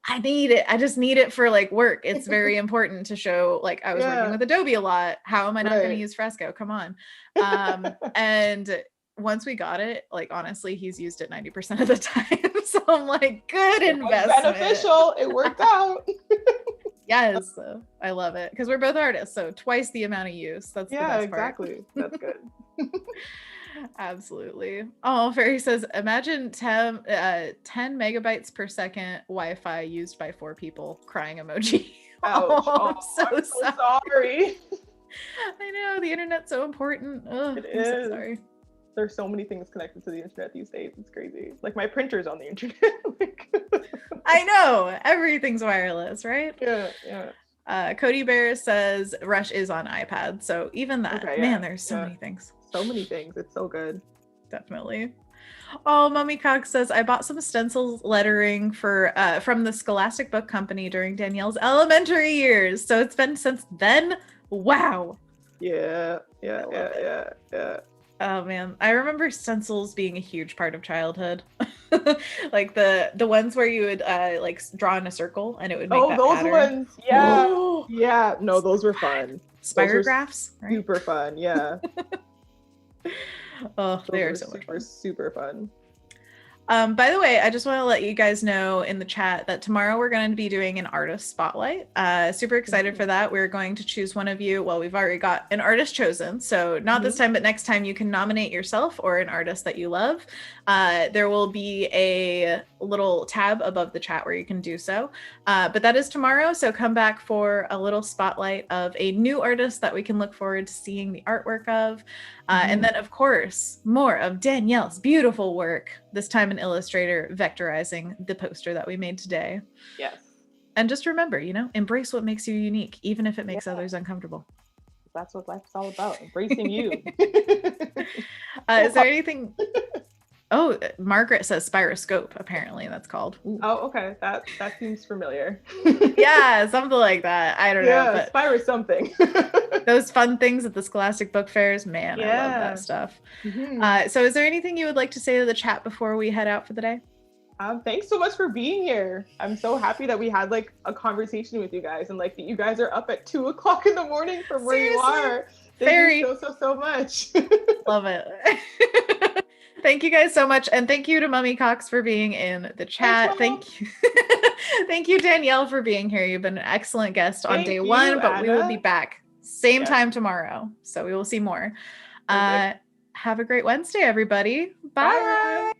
I need it. I just need it for like work. It's very important to show like I was working with Adobe a lot. How am I not going to use Fresco? Come on. And once we got it, like honestly, he's used it 90% of the time. So I'm like, good It was investment. beneficial. It worked out. Yes, I love it because we're both artists, so twice the amount of use. That's the best part. Exactly. That's good. Absolutely. Oh, Ferry says, imagine 10 megabytes per second Wi-Fi used by 4 people. Crying emoji. Ouch. Oh, I'm so sorry. I know, the internet's so important. Ugh, It I'm is. so sorry. There's so many things connected to the internet these days. It's crazy. Like my printer's on the internet. I know. Everything's wireless, right? Yeah. Cody Bear says Rush is on iPad. So even that, Okay, man, there's so many things. So many things. It's so good. Definitely. Oh, Mummy Cox says, I bought some stencil lettering for from the Scholastic Book Company during Danielle's elementary years. So it's been since then. Wow. Yeah. Oh man, I remember stencils being a huge part of childhood. Like the ones where you would like draw in a circle and it would make that those pattern. Ones. Yeah. Oh. Yeah. No, those were fun. Spirographs, right? Super fun. Yeah. Oh, they are so much fun. Super fun. By the way, I just want to let you guys know in the chat that tomorrow we're going to be doing an artist spotlight. Super excited for that. We're going to choose one of you. Well, we've already got an artist chosen. So not this time, but next time you can nominate yourself or an artist that you love. There will be a little tab above the chat where you can do so. But that is tomorrow. So come back for a little spotlight of a new artist that we can look forward to seeing the artwork of. And then, of course, more of Danielle's beautiful work, this time in Illustrator, vectorizing the poster that we made today. Yes. And just remember, embrace what makes you unique, even if it makes others uncomfortable. That's what life's all about, embracing you. Is there anything... Oh, Margaret says Spiroscope, apparently that's called. Ooh. Oh, okay. That seems familiar. Yeah, something like that. I don't know. But Spiro something. Those fun things at the Scholastic Book Fairs, man, I love that stuff. So is there anything you would like to say to the chat before we head out for the day? Thanks so much for being here. I'm so happy that we had like a conversation with you guys and like that you guys are up at 2 o'clock in the morning from where you are. Thank you so much. Love it. Thank you guys so much. And thank you to Mummy Cox for being in the chat. Thank you. Thank you, Danielle, for being here. You've been an excellent guest on day one, but we will be back same time tomorrow. So we will see more. Have a great Wednesday, everybody. Bye.